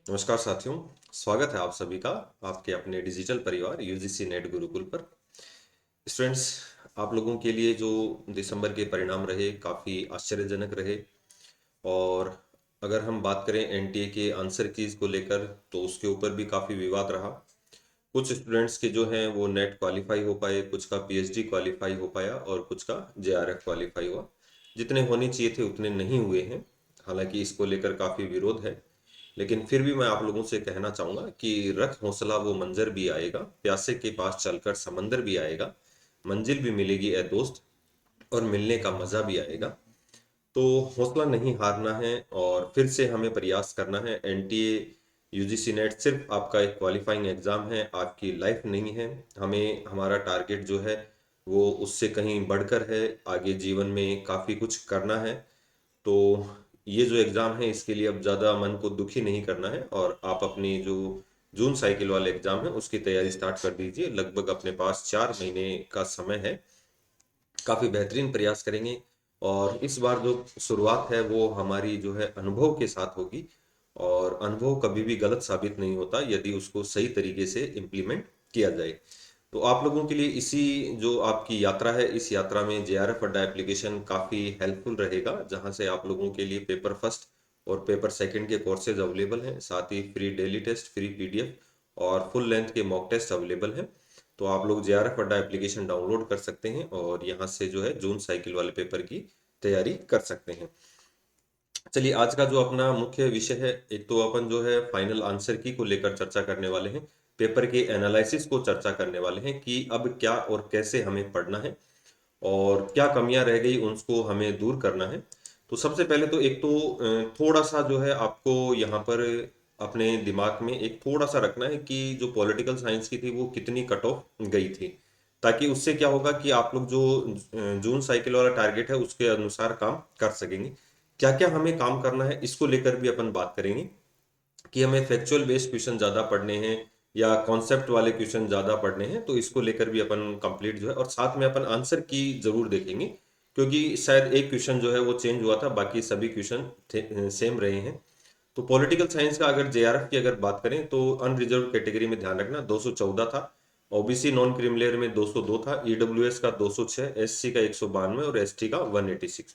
नमस्कार साथियों। स्वागत है आप सभी का आपके अपने डिजिटल परिवार यूजीसी नेट गुरुकुल पर। स्टूडेंट्स, आप लोगों के लिए जो दिसंबर के परिणाम रहे काफ़ी आश्चर्यजनक रहे। और अगर हम बात करें एनटीए के आंसर कीज को लेकर तो उसके ऊपर भी काफ़ी विवाद रहा। कुछ स्टूडेंट्स के जो हैं वो नेट क्वालिफाई हो पाए, कुछ का पीएचडी क्वालिफाई हो पाया और कुछ का जेआरएफ क्वालिफाई हुआ। जितने होने चाहिए थे उतने नहीं हुए हैं। हालांकि इसको लेकर काफ़ी विरोध है, लेकिन फिर भी मैं आप लोगों से कहना चाहूंगा कि रख हौसला, वो मंजर भी आएगा, प्यासे के पास चलकर समंदर भी आएगा, मंजिल भी मिलेगी ए दोस्त, और मिलने का मजा भी आएगा। तो हौसला नहीं हारना है और फिर से हमें प्रयास करना है। एनटीए यूजीसी नेट सिर्फ आपका एक क्वालिफाइंग एग्जाम है, आपकी लाइफ नहीं है। हमें हमारा टारगेट जो है वो उससे कहीं बढ़कर है। आगे जीवन में काफ़ी कुछ करना है। तो ये जो एग्ज़ाम है इसके लिए अब ज़्यादा मन को दुखी नहीं करना है और आप अपनी जो जून साइकिल वाले एग्ज़ाम है उसकी तैयारी स्टार्ट कर दीजिए। लगभग अपने पास 4 महीने का समय है। काफ़ी बेहतरीन प्रयास करेंगे और इस बार जो शुरुआत है वो हमारी जो है अनुभव के साथ होगी। और अनुभव कभी भी गलत साबित नहीं होता यदि उसको सही तरीके से इम्प्लीमेंट किया जाए। तो आप लोगों के लिए इसी जो आपकी यात्रा है, इस यात्रा में जेआरएफ अड्डा एप्लीकेशन काफ़ी हेल्पफुल रहेगा, जहां से आप लोगों के लिए पेपर फर्स्ट और पेपर सेकंड के कोर्सेज अवेलेबल हैं। साथ ही free daily test, free PDF और फुल लेंथ के मॉक टेस्ट अवेलेबल हैं। तो आप लोग जेआरएफ अड्डा एप्लीकेशन डाउनलोड कर सकते हैं और यहाँ से जो है जून साइकिल वाले पेपर की तैयारी कर सकते हैं। चलिए, आज का जो अपना मुख्य विषय है, एक तो अपन जो है फाइनल आंसर की को लेकर चर्चा करने वाले हैं। पेपर के एनालिसिस को चर्चा करने वाले हैं कि अब क्या और कैसे हमें पढ़ना है और क्या कमियां रह गई उनको हमें दूर करना है। तो सबसे पहले तो एक तो थोड़ा सा जो है आपको यहाँ पर अपने दिमाग में एक थोड़ा सा रखना है कि जो पॉलिटिकल साइंस की थी वो कितनी कट ऑफ गई थी, ताकि उससे क्या होगा कि आप लोग जो जून साइकिल वाला टारगेट है उसके अनुसार काम कर सकेंगे। क्या क्या हमें काम करना है इसको लेकर भी अपन बात करेंगे कि हमें फैक्चुअल बेस्ड क्वेश्चन ज़्यादा पढ़ने हैं या कॉन्सेप्ट वाले क्वेश्चन ज़्यादा पढ़ने हैं। तो इसको लेकर भी अपन कंप्लीट जो है, और साथ में अपन आंसर की जरूर देखेंगे, क्योंकि शायद एक क्वेश्चन जो है वो चेंज हुआ था, बाकी सभी क्वेश्चन सेम रहे हैं। तो पॉलिटिकल साइंस का अगर जेआरएफ की अगर बात करें तो अनरिजर्व कैटेगरी में ध्यान रखना 214 था, ओबीसी नॉन क्रीमिलेयर में 202 था, ईडब्ल्यूएस का 206, एससी का 192 और एसटी का 186।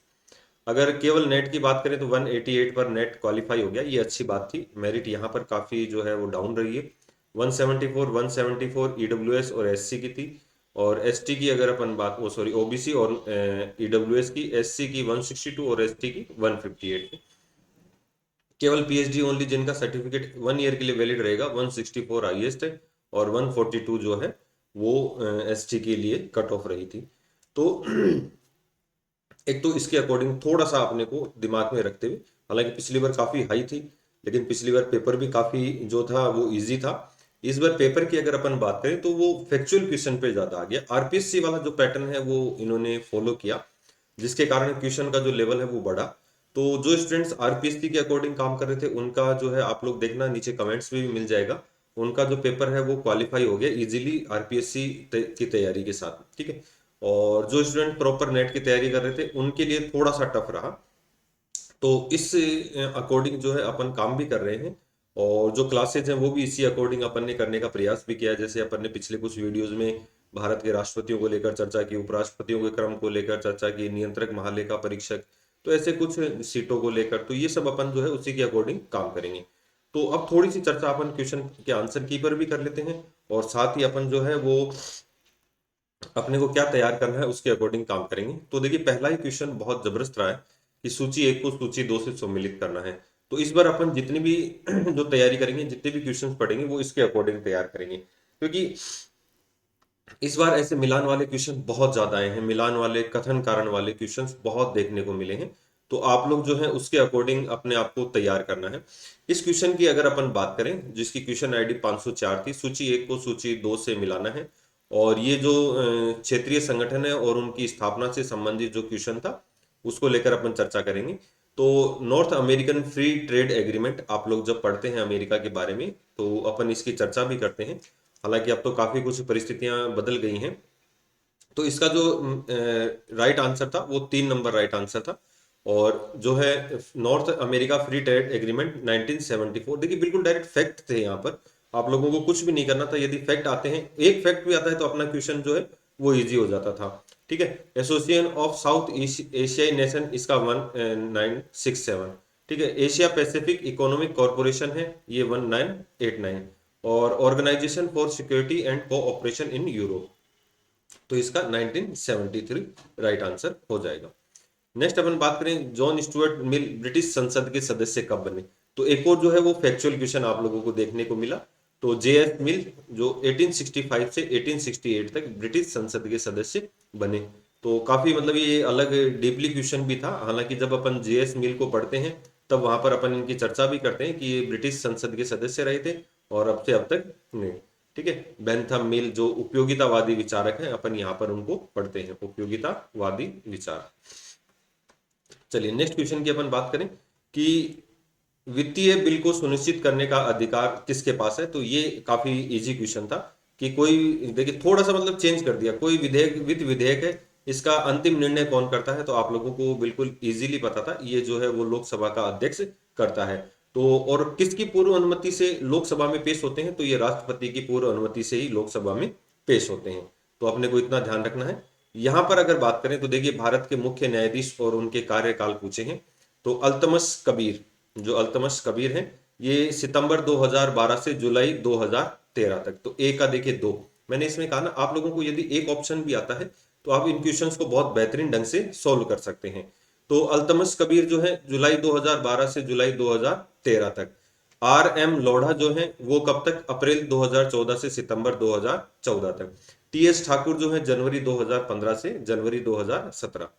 अगर केवल नेट की बात करें तो 188 पर नेट क्वालिफाई हो गया, ये अच्छी बात थी। मेरिट यहाँ पर काफ़ी जो है वो डाउन रही है। 174 ईडब्ल्यूएस और एससी की थी। और एसटी की अगर अपन बात, वो सॉरी, ओबीसी और ईडब्ल्यूएस की, एससी की 162 और एसटी की 158 थी। केवल पीएचडी ओनली जिनका सर्टिफिकेट 1 ईयर के लिए वैलिड रहेगा 164 हाईएस्ट है, और 142 जो है वो एसटी के लिए कट ऑफ रही थी। तो एक तो इसके अकॉर्डिंग थोड़ा सा अपने को दिमाग में रखते हुए, हालांकि पिछली बार काफ़ी हाई थी लेकिन पिछली बार पेपर भी काफ़ी जो था वो इजी था। इस बार पेपर की अगर अपन बात करें तो वो फैक्चुअल क्वेश्चन पे ज़्यादा आ गया। आरपीएससी वाला जो पैटर्न है वो इन्होंने फॉलो किया, जिसके कारण क्वेश्चन का जो लेवल है वो बढ़ा। तो जो स्टूडेंट्स आरपीएससी के अकॉर्डिंग काम कर रहे थे उनका जो है आप लोग देखना, नीचे कमेंट्स में भी मिल जाएगा, उनका जो पेपर है वो क्वालिफाई हो गया इजीली आरपीएससी की तैयारी के साथ, ठीक है। और जो स्टूडेंट प्रॉपर नेट की तैयारी कर रहे थे उनके लिए थोड़ा सा टफ रहा। तो इस अकॉर्डिंग जो है अपन काम भी कर रहे हैं और जो क्लासेज हैं वो भी इसी अकॉर्डिंग अपन ने करने का प्रयास भी किया है। जैसे अपन ने पिछले कुछ वीडियोस में भारत के राष्ट्रपतियों को लेकर चर्चा की, उपराष्ट्रपतियों के क्रम को लेकर चर्चा की, नियंत्रक महालेखा परीक्षक, तो ऐसे कुछ सीटों को लेकर, तो ये सब अपन जो है उसी के अकॉर्डिंग काम करेंगे। तो अब थोड़ी सी चर्चा अपन क्वेश्चन के आंसर की पर भी कर लेते हैं, और साथ ही अपन जो है वो अपने को क्या तैयार करना है उसके अकॉर्डिंग काम करेंगे। तो देखिए, पहला ही क्वेश्चन बहुत जबरदस्त रहा है कि सूची एक को सूची दो से सम्मिलित करना है। तो इस बार अपन जितनी भी जो तैयारी करेंगे, जितने भी क्वेश्चंस पढ़ेंगे वो इसके अकॉर्डिंग तैयार करेंगे, क्योंकि इस बार ऐसे मिलान वाले क्वेश्चन बहुत ज्यादा आए हैं, मिलान वाले, कथन कारण वाले क्वेश्चंस बहुत देखने को मिले हैं। तो आप लोग जो है उसके अकॉर्डिंग अपने आप को तैयार करना है। इस क्वेश्चन की अगर अपन बात करें, जिसकी क्वेश्चन आईडी 504 थी, सूची एक को सूची दो से मिलाना है। और ये जो क्षेत्रीय संगठन है और उनकी स्थापना से संबंधित जो क्वेश्चन था उसको लेकर अपन चर्चा करेंगे। तो north American free trade agreement, आप लोग जब पढ़ते हैं अमेरिका के बारे में तो अपन इसकी चर्चा भी करते हैं। हालांकि अब तो काफी कुछ परिस्थितियां बदल गई हैं। तो इसका जो राइट आंसर था वो 3 नंबर राइट आंसर था। और जो है north America free trade agreement 1974। देखिए बिल्कुल डायरेक्ट फैक्ट थे यहाँ पर, आप लोगों को कुछ भी नहीं करना था। यदि फैक्ट आते हैं, एक फैक्ट भी आता है तो अपना क्वेश्चन जो है वो इजी हो जाता था। ठीक है। एसोसिएशन ऑफ साउथ एशियाई नेशन इसका 1967। ठीक है। एशिया पैसिफिक इकोनॉमिक कॉरपोरेशन है ये 1989। और Organization for Security and Cooperation in Europe, तो इसका 1973 राइट आंसर हो जाएगा। नेक्स्ट अपन बात करें, जॉन स्टुअर्ट मिल ब्रिटिश संसद के सदस्य कब बने। तो एक और जो है वो फैक्चुअल क्वेश्चन आप लोगों को देखने को मिला। तो जेएस मिल जो 1865 से 1868 तक ब्रिटिश संसद के सदस्य बने। तो काफी मतलब ये अलग डीपली क्वेश्चन भी था। हालांकि जब अपन जेएस मिल को पढ़ते हैं तब वहां पर अपन इनकी चर्चा भी करते हैं कि ये ब्रिटिश संसद के सदस्य रहे थे और अब से अब तक नहीं। ठीक है। बेंथम मिल जो उपयोगितावादी विचारक हैं, अपन यहाँ पर उनको पढ़ते हैं, उपयोगितावादी विचार। चलिए नेक्स्ट क्वेश्चन की अपन बात करें कि वित्तीय बिल को सुनिश्चित करने का अधिकार किसके पास है। तो ये काफी इजी क्वेश्चन था कि कोई, देखिए थोड़ा सा मतलब चेंज कर दिया, कोई विधेयक वित्त विधेयक है, इसका अंतिम निर्णय कौन करता है। तो आप लोगों को बिल्कुल इजीली पता था, ये जो है वो लोकसभा का अध्यक्ष करता है। तो और किसकी पूर्व अनुमति से लोकसभा में पेश होते हैं, तो ये राष्ट्रपति की पूर्व अनुमति से ही लोकसभा में पेश होते हैं। तो अपने को इतना ध्यान रखना है। यहां पर अगर बात करें तो देखिए भारत के मुख्य न्यायाधीश और उनके कार्यकाल पूछे हैं। तो अल्तमश कबीर, जो अल्तमश कबीर हैं, ये सितंबर 2012 से जुलाई 2013 तक। तो ए का देखिए 2, मैंने इसमें कहा ना आप लोगों को यदि एक ऑप्शन भी आता है तो आप इन क्वेश्चंस को बहुत बेहतरीन ढंग से सॉल्व कर सकते हैं। तो अल्तमश कबीर जो है जुलाई 2012 से जुलाई 2013 तक। आर एम लोढ़ा जो है वो कब तक, अप्रैल 2014 से सितंबर 2014 तक। टी एस ठाकुर जो है जनवरी 2015 से जनवरी 2017।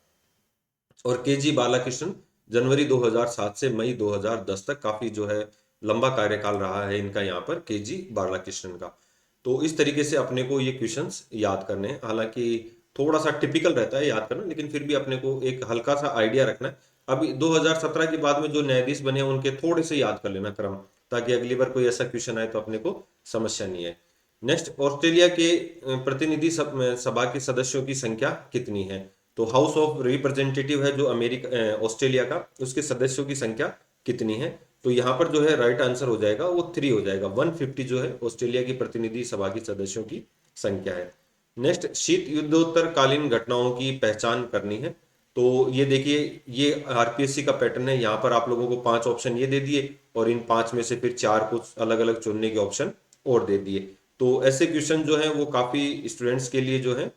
और के जी बालाकृष्णन जनवरी 2007 से मई 2010 तक। काफी जो है लंबा कार्यकाल रहा है इनका यहाँ पर, के जी बालाकृष्णन का। तो इस तरीके से अपने को ये क्वेश्चंस याद करने हैं। हालांकि थोड़ा सा टिपिकल रहता है याद करना, लेकिन फिर भी अपने को एक हल्का सा आइडिया रखना है। अभी 2017 के बाद में जो न्यायाधीश बने हैं उनके थोड़े से याद कर लेना क्रम, ताकि अगली बार कोई ऐसा क्वेश्चन आए तो अपने को समस्या नहीं है। नेक्स्ट, ऑस्ट्रेलिया के प्रतिनिधि सभा के सदस्यों की संख्या कितनी है। तो हाउस ऑफ रिप्रेजेंटेटिव है जो अमेरिका ऑस्ट्रेलिया का, उसके सदस्यों की संख्या कितनी है। तो यहाँ पर जो है राइट आंसर हो जाएगा वो 3 हो जाएगा। 150 जो है ऑस्ट्रेलिया की प्रतिनिधि सभा की सदस्यों की संख्या है। नेक्स्ट, शीत युद्धोत्तर कालीन घटनाओं की पहचान करनी है। तो ये देखिए ये आरपीएससी का पैटर्न है। यहाँ पर आप लोगों को 5 ऑप्शन ये दे दिए और इन 5 में से फिर 4 कुछ अलग अलग चुनने के ऑप्शन और दे दिए। तो ऐसे क्वेश्चन जो है वो काफी स्टूडेंट्स के लिए जो है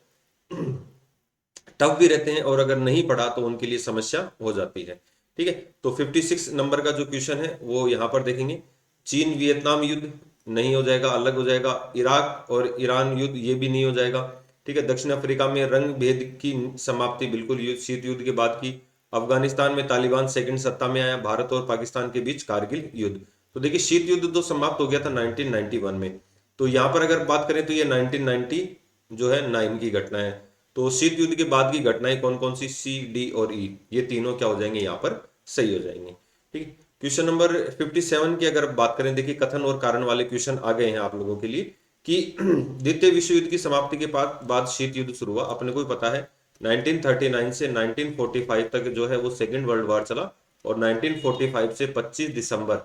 टफ भी रहते हैं, और अगर नहीं पढ़ा तो उनके लिए समस्या हो जाती है। ठीक है। तो 56 नंबर का जो क्वेश्चन है वो यहाँ पर देखेंगे। चीन वियतनाम युद्ध नहीं हो जाएगा, अलग हो जाएगा। इराक और ईरान युद्ध ये भी नहीं हो जाएगा। ठीक है। दक्षिण अफ्रीका में रंग भेद की समाप्ति बिल्कुल शीत युद्ध के बाद की। अफगानिस्तान में तालिबान सेकंड सत्ता में आया। भारत और पाकिस्तान के बीच कारगिल युद्ध। तो देखिए शीत युद्ध तो समाप्त हो गया था 1991 में। तो यहाँ पर अगर बात करें तो ये 1990 जो है 9 की घटना है। तो शीत युद्ध के बाद की घटनाएं कौन कौन सी, सी डी और ई, ये तीनों क्या हो जाएंगे यहाँ पर सही हो जाएंगे। ठीक है। क्वेश्चन नंबर 57 की अगर बात करें, देखिए कथन और कारण वाले क्वेश्चन आ गए हैं आप लोगों के लिए कि द्वितीय विश्व युद्ध की समाप्ति के बाद शीत युद्ध शुरू हुआ। अपने को पता है 1939 से 1945 तक जो है वो सेकेंड वर्ल्ड वॉर चला, और 1945 से 25 दिसंबर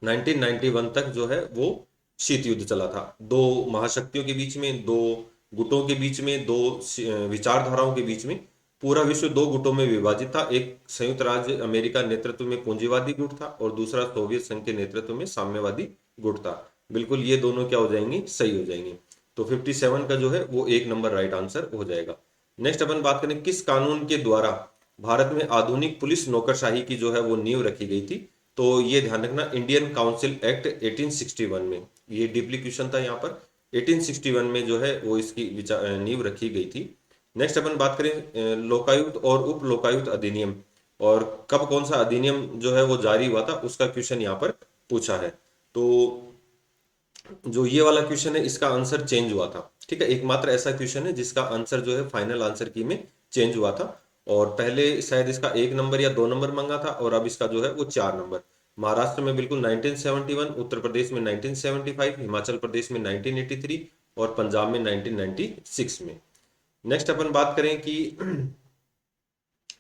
1991 तक जो है वो शीत युद्ध चला था। दो महाशक्तियों के बीच में, दो गुटों के बीच में, दो विचारधाराओं के बीच में। पूरा विश्व 2 गुटों में विभाजित था। एक संयुक्त राज्य अमेरिका नेतृत्व में पूंजीवादी गुट था और दूसरा सोवियत संघ के नेतृत्व में साम्यवादी गुट था। बिल्कुल ये दोनों क्या हो जाएंगे, सही हो जाएंगे। तो 57 का जो है वो 1 नंबर राइट आंसर हो जाएगा। नेक्स्ट अपन बात करें किस कानून के द्वारा भारत में आधुनिक पुलिस नौकरशाही की जो है वो नींव रखी गई थी। तो ये ध्यान रखना, इंडियन काउंसिल एक्ट 1861 में। ये डीपली क्वेश्चन था यहाँ पर। 1861 में जो है वो इसकी नींव रखी गई थी। नेक्स्ट अपन बात करें लोकायुक्त और उप लोकायुक्त अधिनियम, और कब कौन सा अधिनियम जो है वो जारी हुआ था, उसका क्वेश्चन यहाँ पर पूछा है। तो जो ये वाला क्वेश्चन है इसका आंसर चेंज हुआ था। ठीक है। एकमात्र ऐसा क्वेश्चन है जिसका आंसर जो है फाइनल आंसर की में चेंज हुआ था, और पहले शायद इसका 1 नंबर या 2 नंबर मांगा था, और अब इसका जो है वो 4 नंबर। महाराष्ट्र में बिल्कुल 1971, उत्तर प्रदेश में 1975, हिमाचल प्रदेश में 1983 और पंजाब में 1996 में। नेक्स्ट अपन बात करें कि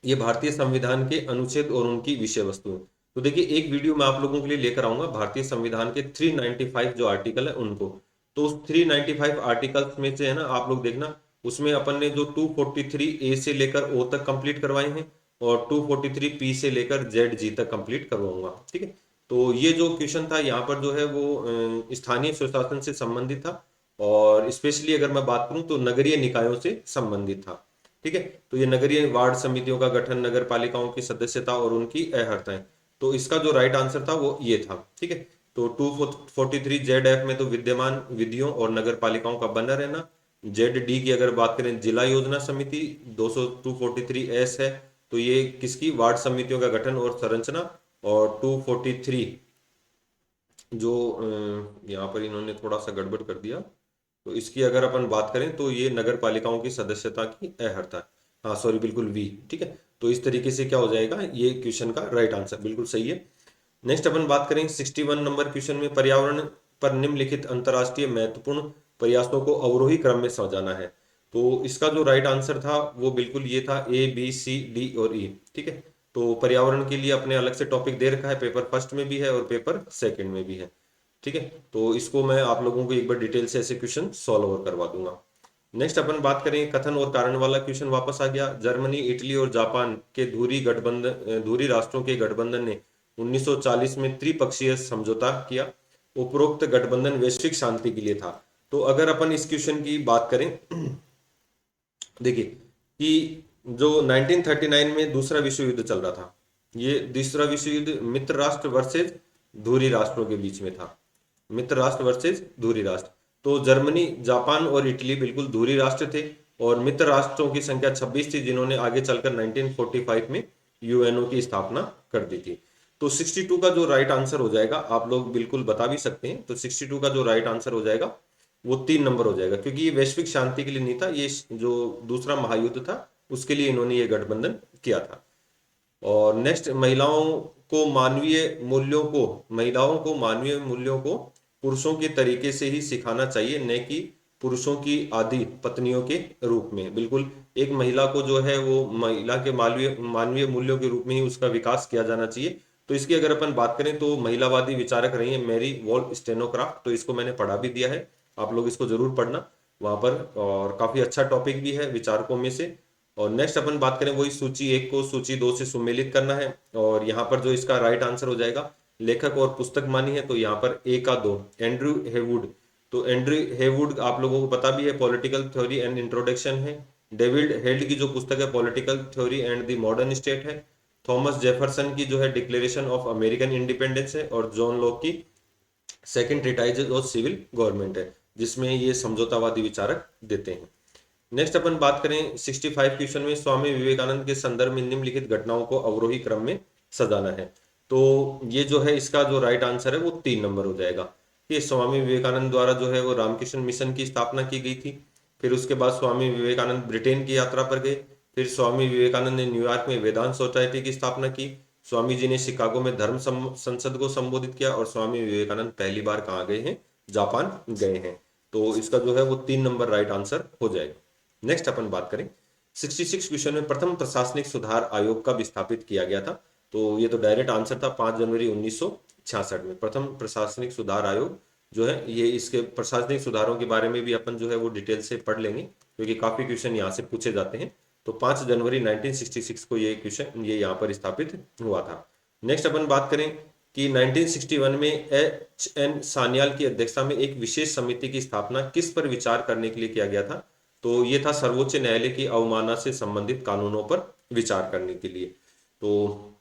ये भारतीय संविधान के अनुच्छेद और उनकी विषय वस्तु है। तो देखिए एक वीडियो मैं आप लोगों के लिए लेकर आऊंगा भारतीय संविधान के 395 जो आर्टिकल है उनको। तो उस 395 आर्टिकल्स में से है ना, आप लोग देखना, उसमें अपन ने जो 243 ए से लेकर ओ तक कंप्लीट करवाए हैं और 243 पी से लेकर जेड जी तक कंप्लीट करवाऊंगा। ठीक है, तो ये जो क्वेश्चन था यहाँ पर जो है वो स्थानीय स्वशासन से संबंधित था, और स्पेशली अगर मैं बात करूं तो नगरीय निकायों से संबंधित था। ठीक है, तो ये नगरीय वार्ड समितियों का गठन, नगर पालिकाओं की सदस्यता और उनकी अहर्ताएं। तो इसका जो राइट आंसर था वो ये था। ठीक है, तो 243 जेड एफ में तो विद्यमान विधियों और नगर पालिकाओं का बना रहना। जेड डी की अगर बात करें, जिला योजना समिति 243 एस है, तो ये किसकी, वार्ड समितियों का गठन और संरचना। और 243 जो यहाँ पर इन्होंने थोड़ा सा गड़बड़ कर दिया, तो इसकी अगर अपन बात करें तो ये नगर पालिकाओं की सदस्यता की अहर्ता है। हाँ सॉरी, बिल्कुल वी। ठीक है, तो इस तरीके से क्या हो जाएगा, ये क्वेश्चन का राइट आंसर बिल्कुल सही है। नेक्स्ट अपन बात करें 61 नंबर क्वेश्चन में, पर्यावरण पर निम्नलिखित अंतर्राष्ट्रीय महत्वपूर्ण प्रयासों को अवरोही क्रम में सजाना है। तो इसका जो राइट आंसर था वो बिल्कुल ये था, ए बी सी डी और ई। ठीक है, तो पर्यावरण के लिए अपने अलग से टॉपिक दे रखा है, पेपर फर्स्ट में भी है और पेपर सेकंड में भी है। ठीक है, तो इसको मैं आप लोगों को एक बार डिटेल से ऐसे क्वेश्चन सॉल्व और करवा दूंगा। नेक्स्ट अपन बात करें, कथन और कारण वाला क्वेश्चन वापस आ गया। जर्मनी, इटली और जापान के धुरी राष्ट्रों के गठबंधन ने 1940 में त्रिपक्षीय समझौता किया। उपरोक्त गठबंधन वैश्विक शांति के लिए था। तो अगर अपन इस क्वेश्चन की बात करें देखिए कि जो 1939 में दूसरा विश्व युद्ध चल रहा था, ये दूसरा विश्व युद्ध मित्र राष्ट्र वर्सेज धुरी राष्ट्रों के बीच में था। मित्र राष्ट्र वर्सेज धुरी राष्ट्र। तो जर्मनी, जापान और इटली बिल्कुल धुरी राष्ट्र थे, और मित्र राष्ट्रों की संख्या 26 थी, जिन्होंने आगे चलकर 1945 में यूएनओ की स्थापना कर दी थी। तो 62 का जो राइट आंसर हो जाएगा, आप लोग बिल्कुल बता भी सकते हैं, तो 62 का जो राइट आंसर हो जाएगा वो 3 नंबर हो जाएगा, क्योंकि ये वैश्विक शांति के लिए नहीं था, ये जो दूसरा महायुद्ध था उसके लिए इन्होंने ये गठबंधन किया था। और नेक्स्ट, महिलाओं को मानवीय मूल्यों को पुरुषों के तरीके से ही सिखाना चाहिए, न कि पुरुषों की आदि पत्नियों के रूप में। बिल्कुल, एक महिला को जो है वो महिला के मानवीय मानवीय मूल्यों के रूप में ही उसका विकास किया जाना चाहिए। तो इसकी अगर अपन बात करें तो महिलावादी विचारक रही है मैरी वॉल स्टेनोक्राफ्ट, तो इसको मैंने पढ़ा भी दिया है, आप लोग इसको जरूर पढ़ना वहां पर, और काफी अच्छा टॉपिक भी है विचारकों में से। और नेक्स्ट अपन बात करें, वही सूची 1 को सूची 2 से सुमेलित करना है, और यहाँ पर जो इसका राइट आंसर हो जाएगा, लेखक और पुस्तक मानी है, तो यहाँ पर ए का 2, एंड्रयू हेवुड। तो एंड्रयू हेवुड आप लोगों को पता भी है, पॉलिटिकल थ्योरी एंड इंट्रोडक्शन है। डेविड हेल्ड की जो पुस्तक है, political theory and the modern state है। थॉमस जेफरसन की जो है डिक्लेरेशन ऑफ अमेरिकन इंडिपेंडेंस है। और जॉन लॉक की second treatise of civil government है, जिसमें ये समझौतावादी विचारक देते हैं। नेक्स्ट अपन बात करें 65 क्वेश्चन में, स्वामी विवेकानंद के संदर्भ में निम्नलिखित घटनाओं को अवरोही क्रम में सजाना है। तो ये जो है इसका जो राइट आंसर है वो 3 नंबर हो जाएगा। ये स्वामी विवेकानंद द्वारा जो है वो रामकृष्ण मिशन की स्थापना की गई थी। फिर उसके बाद स्वामी विवेकानंद ब्रिटेन की यात्रा पर गए। फिर स्वामी विवेकानंद ने न्यूयॉर्क में वेदांत सोसाइटी की स्थापना की। स्वामी जी ने शिकागो में धर्म संसद को संबोधित किया। और स्वामी विवेकानंद पहली बार कहाँ गए हैं, जापान गए हैं। तो इसका जो है वो 3 नंबर राइट आंसर हो जाएगा। नेक्स्ट अपन बात करें 66 क्वेश्चन में, प्रथम प्रशासनिक सुधार आयोग कब स्थापित किया गया था। तो ये तो डायरेक्ट आंसर था, 5 जनवरी 1966 में प्रथम प्रशासनिक सुधार आयोग जो है ये, इसके प्रशासनिक सुधारों के बारे में भी अपन जो है वो डिटेल से पढ़ लेंगे, क्योंकि काफी क्वेश्चन यहाँ से पूछे जाते हैं। तो 5 जनवरी 1966 को ये क्वेश्चन ये यहाँ पर स्थापित हुआ था। नेक्स्ट अपन बात करें कि 1961 में एच.एन. सान्याल की अध्यक्षता में एक विशेष समिति की स्थापना किस पर विचार करने के लिए किया गया था। तो ये था सर्वोच्च न्यायालय की अवमानना से संबंधित कानूनों पर विचार करने के लिए। तो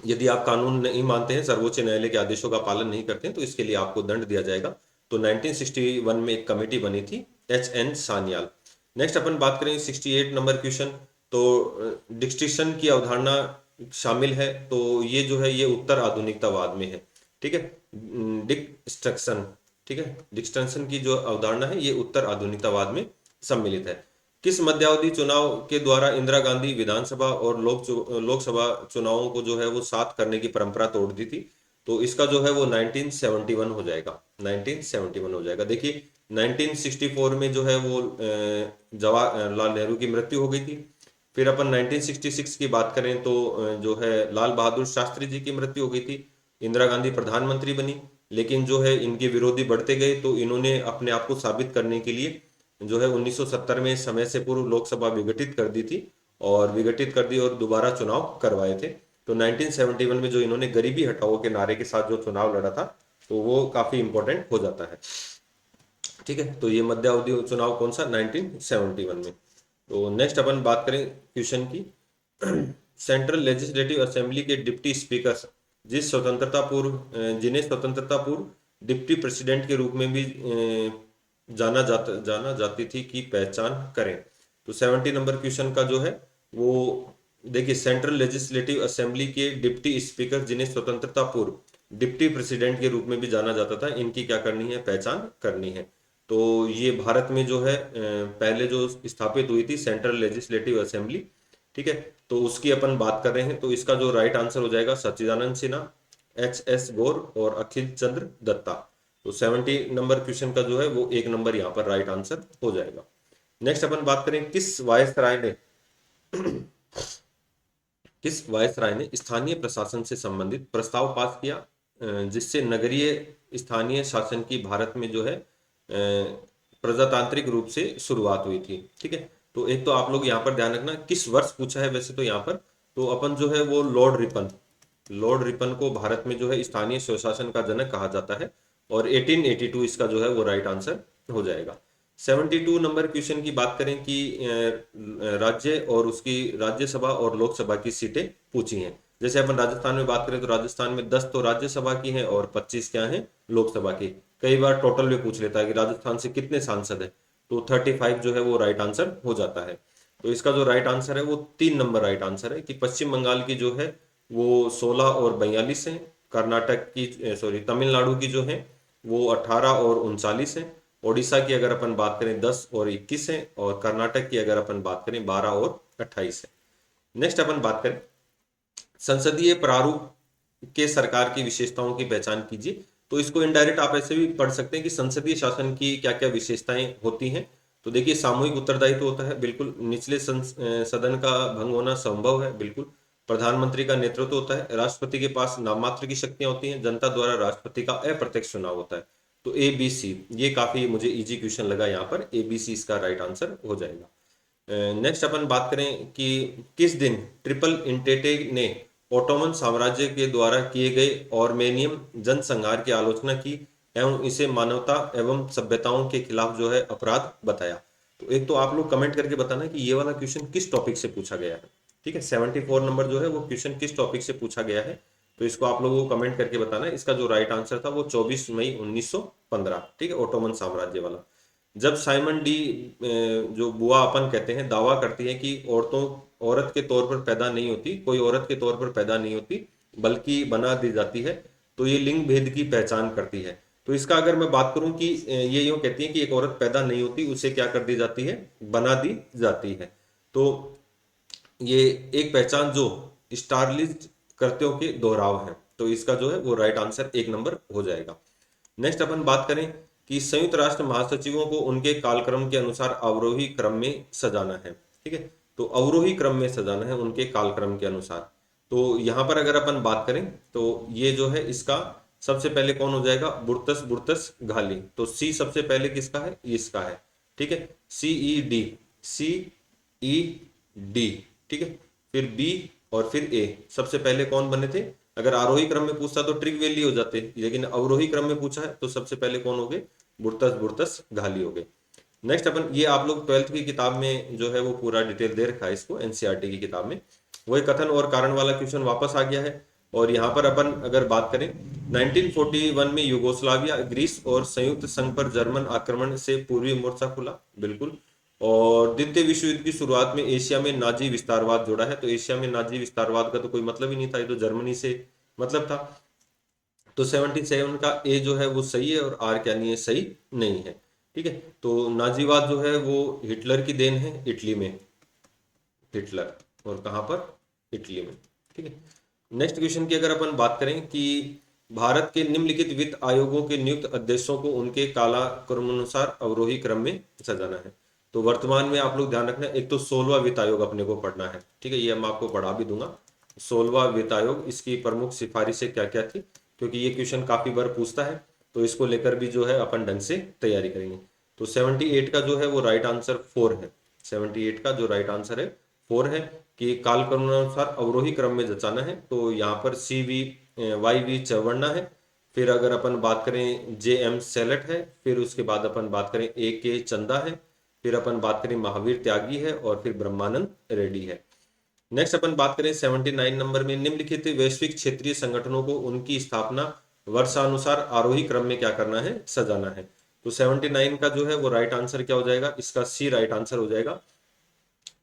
यदि आप कानून नहीं मानते हैं, सर्वोच्च न्यायालय के आदेशों का पालन नहीं करते हैं, तो इसके लिए आपको दंड दिया जाएगा। तो 1961 में एक कमेटी बनी थी, एच.एन. सान्याल। नेक्स्ट अपन बात करें 68 नंबर क्वेश्चन, तो डिस्ट्रिक्शन की अवधारणा शामिल है। तो ये जो है ये उत्तर आधुनिकतावाद में है। ठीक है, डिस्ट्रक्शन, ठीक है, डिस्ट्रक्शन की जो अवधारणा है ये उत्तर आधुनिकतावाद में सम्मिलित है। किस मध्यावधि चुनाव के द्वारा इंदिरा गांधी विधानसभा और लोकसभा चुनावों को जो है वो साथ करने की परंपरा तोड़ दी थी। तो इसका जो है वो 1971 हो जाएगा, 1971 हो जाएगा। देखिए 1964 में जो है वो जवाहरलाल नेहरू की मृत्यु हो गई थी। फिर अपन 1966 की बात करें तो जो है लाल बहादुर शास्त्री जी की मृत्यु हो गई थी। इंदिरा गांधी प्रधानमंत्री बनी, लेकिन जो है इनके विरोधी बढ़ते गए, तो इन्होंने अपने आप को साबित करने के लिए जो है 1970 में समय से पूर्व लोकसभा विघटित कर दी थी, और विघटित कर दी और दोबारा चुनाव करवाए थे। तो 1971 में जो इन्होंने गरीबी हटाओ के नारे के साथ जो चुनाव लड़ा था, तो वो काफी इंपॉर्टेंट हो जाता है। ठीक है, तो ये मध्यावधि चुनाव कौन सा, 1971 में। तो नेक्स्ट अपन बात करें क्वेश्चन की। सेंट्रल लेजिस्लेटिव असेंबली के डिप्टी स्पीकर जिन्हें स्वतंत्रता पूर्व डिप्टी प्रेसिडेंट के रूप में भी जाना जाती थी की पहचान करें। तो 70 नंबर क्वेश्चन का जो है वो देखिए, सेंट्रल लेजिस्लेटिव असेंबली के डिप्टी स्पीकर जिन्हें स्वतंत्रता पूर्व डिप्टी प्रेसिडेंट के रूप में भी जाना जाता था, इनकी क्या करनी है, पहचान करनी है। तो ये भारत में जो है पहले जो स्थापित हुई थी सेंट्रल लेजिस्लेटिव असेंबली, ठीक है, तो उसकी अपन बात कर रहे हैं। तो इसका जो राइट आंसर हो जाएगा सच्चिदानंद सिन्हा, HS गौर और अखिल चंद्र दत्ता। तो 70 नंबर क्वेश्चन का जो है वो 1 नंबर यहाँ पर राइट आंसर हो जाएगा। नेक्स्ट अपन बात करें, किस वायसराय ने स्थानीय प्रशासन से संबंधित प्रस्ताव पास किया, जिससे नगरीय स्थानीय शासन की भारत में जो है प्रजातांत्रिक रूप से शुरुआत हुई थी। ठीक है, तो एक तो आप लोग यहाँ पर ध्यान रखना किस वर्ष पूछा है वैसे तो यहाँ पर, तो अपन जो है वो लॉर्ड रिपन को भारत में जो है स्थानीय स्वशासन का जनक कहा जाता है, और 1882 इसका जो है वो राइट आंसर हो जाएगा। 72 नंबर क्वेश्चन की बात करें कि राज्य और उसकी राज्यसभा और लोकसभा की सीटें पूछी हैं। जैसे अपन राजस्थान में बात करें तो राजस्थान में 10 तो राज्यसभा की हैं और 25 क्या हैं, लोकसभा की। कई बार टोटल में पूछ लेता है कि राजस्थान से कितने सांसद है, तो 35 जो है वो राइट आंसर हो जाता है। तो इसका जो राइट आंसर है वो 3 नंबर राइट आंसर है कि पश्चिम बंगाल की जो है वो 16 और 42 है, कर्नाटक की तमिलनाडु की जो है वो 18 और 39 है, ओडिशा की अगर अपन बात करें 10 और 21 है, और कर्नाटक की अगर अपन बात करें 12 और 28 है। नेक्स्ट अपन बात करें संसदीय प्रारूप के सरकार की विशेषताओं की पहचान कीजिए। तो इसको इनडायरेक्ट आप ऐसे भी पढ़ सकते हैं कि संसदीय शासन की क्या क्या विशेषताएं होती हैं। तो देखिए, सामूहिक उत्तरदायित्व होता है, बिल्कुल। निचले सदन का भंग होना संभव है, बिल्कुल। प्रधानमंत्री का नेतृत्व होता है, राष्ट्रपति के पास नाम मात्र की शक्तियां होती हैं, जनता द्वारा राष्ट्रपति का अप्रत्यक्ष चुनाव होता है। तो ABC, ये काफी मुझे इजी क्वेश्चन लगा यहाँ पर, ABC इसका राइट आंसर हो जाएगा। नेक्स्ट अपन बात करें कि किस दिन ट्रिपल इंटेटे ने ओटोमन साम्राज्य के द्वारा किए गए आर्मेनियन जनसंहार की आलोचना की एवं इसे मानवता एवं सभ्यताओं के खिलाफ जो है अपराध बताया। तो एक तो आप लोग कमेंट करके बताना कि ये वाला क्वेश्चन किस टॉपिक से पूछा गया है। ठीक है, 74 नंबर जो है वो क्वेश्चन किस टॉपिक से पूछा गया है, तो इसको आप लोगों को कमेंट करके बताना है। इसका जो राइट आंसर था वो 24 मई 1915। ठीक है, ओटोमन साम्राज्य वाला। जब साइमन डी जो बुआ अपन कहते हैं दावा करती है कि औरत के तौर पर पैदा नहीं होती, कोई औरत के तौर पर पैदा नहीं होती बल्कि बना दी जाती है, तो ये लिंग भेद की पहचान करती है। तो इसका अगर मैं बात करूं कि ये यूं कहती है कि एक औरत पैदा नहीं होती, उसे क्या कर दी जाती है, बना दी जाती है। तो ये एक पहचान जो स्टारलिस्ट कृत्यों के दोहराव है, तो इसका जो है वो राइट आंसर 1 नंबर हो जाएगा। नेक्स्ट अपन बात करें कि संयुक्त राष्ट्र महासचिवों को उनके कालक्रम के अनुसार अवरोही क्रम में सजाना है। ठीक है, तो अवरोही क्रम में सजाना है उनके कालक्रम के अनुसार। तो यहाँ पर अगर अपन बात करें तो ये जो है इसका सबसे पहले कौन हो जाएगा, बुर्तस बुर्तस घाली। तो C सबसे पहले किसका है, इसका है। ठीक है, CED, ठीक है, फिर B और फिर A। सबसे पहले कौन बने थे, अगर आरोही क्रम में पूछता तो ट्रिक वैली हो जाते, लेकिन अवरोही क्रम में पूछा है तो सबसे पहले कौन हो गए, बुर्तस बुर्तस घाली हो गए। नेक्स्ट अपन ये आप लोग 12th की किताब में जो है वो पूरा डिटेल दे रखा है, इसको NCERT की किताब में वही कथन और कारण वाला क्वेश्चन वापस आ गया है। और यहाँ पर अपन अगर बात करें 1941 में यूगोस्लाविया, ग्रीस और संयुक्त संघ पर जर्मन आक्रमण से पूर्वी मोर्चा खुला, बिल्कुल। और द्वितीय विश्व युद्ध की शुरुआत में एशिया में नाजी विस्तारवाद जोड़ा है। तो एशिया में नाजी विस्तारवाद का तो कोई मतलब ही नहीं था, ये तो जर्मनी से मतलब था। तो 77 का A जो है वो सही है और R क्या नहीं है, सही नहीं है। ठीक है, तो नाजीवाद जो है वो हिटलर की देन है, इटली में, हिटलर, और कहाँ पर, इटली में। ठीक है, नेक्स्ट क्वेश्चन की अगर अपन बात करें कि भारत के निम्नलिखित वित्त आयोगों के नियुक्त अध्यक्षों को उनके कालक्रमानुसार अवरोही क्रम में सजाना है। तो वर्तमान में आप लोग ध्यान रखना, एक तो 16वां वित्त आयोग अपने को पढ़ना है, ठीक है, ये मैं आपको पढ़ा भी दूंगा। 16वां वित्त आयोग, इसकी प्रमुख सिफारिशें क्या क्या थी, क्योंकि ये क्वेश्चन काफी बार पूछता है, तो इसको लेकर भी जो है अपन ढंग से तैयारी करेंगे। तो 78 का जो है वो राइट आंसर 4 है। 78 का जो राइट आंसर है 4 है, कि कालक्रमानुसार अवरोही क्रम में जचाना है। तो यहाँ पर YV चौवर्णा है, फिर अगर अपन बात करें JM सेलट है, फिर उसके बाद अपन बात करें AK चंदा है, फिर अपन बात करें महावीर त्यागी है, और फिर ब्रह्मानंद रेड्डी है। नेक्स्ट अपन बात करें 79 नंबर में, निम्नलिखित वैश्विक क्षेत्रीय संगठनों को उनकी स्थापना वर्षानुसार आरोही क्रम में क्या करना है, सजाना है। तो 79 का जो है वो राइट आंसर क्या हो जाएगा, इसका C राइट आंसर हो जाएगा।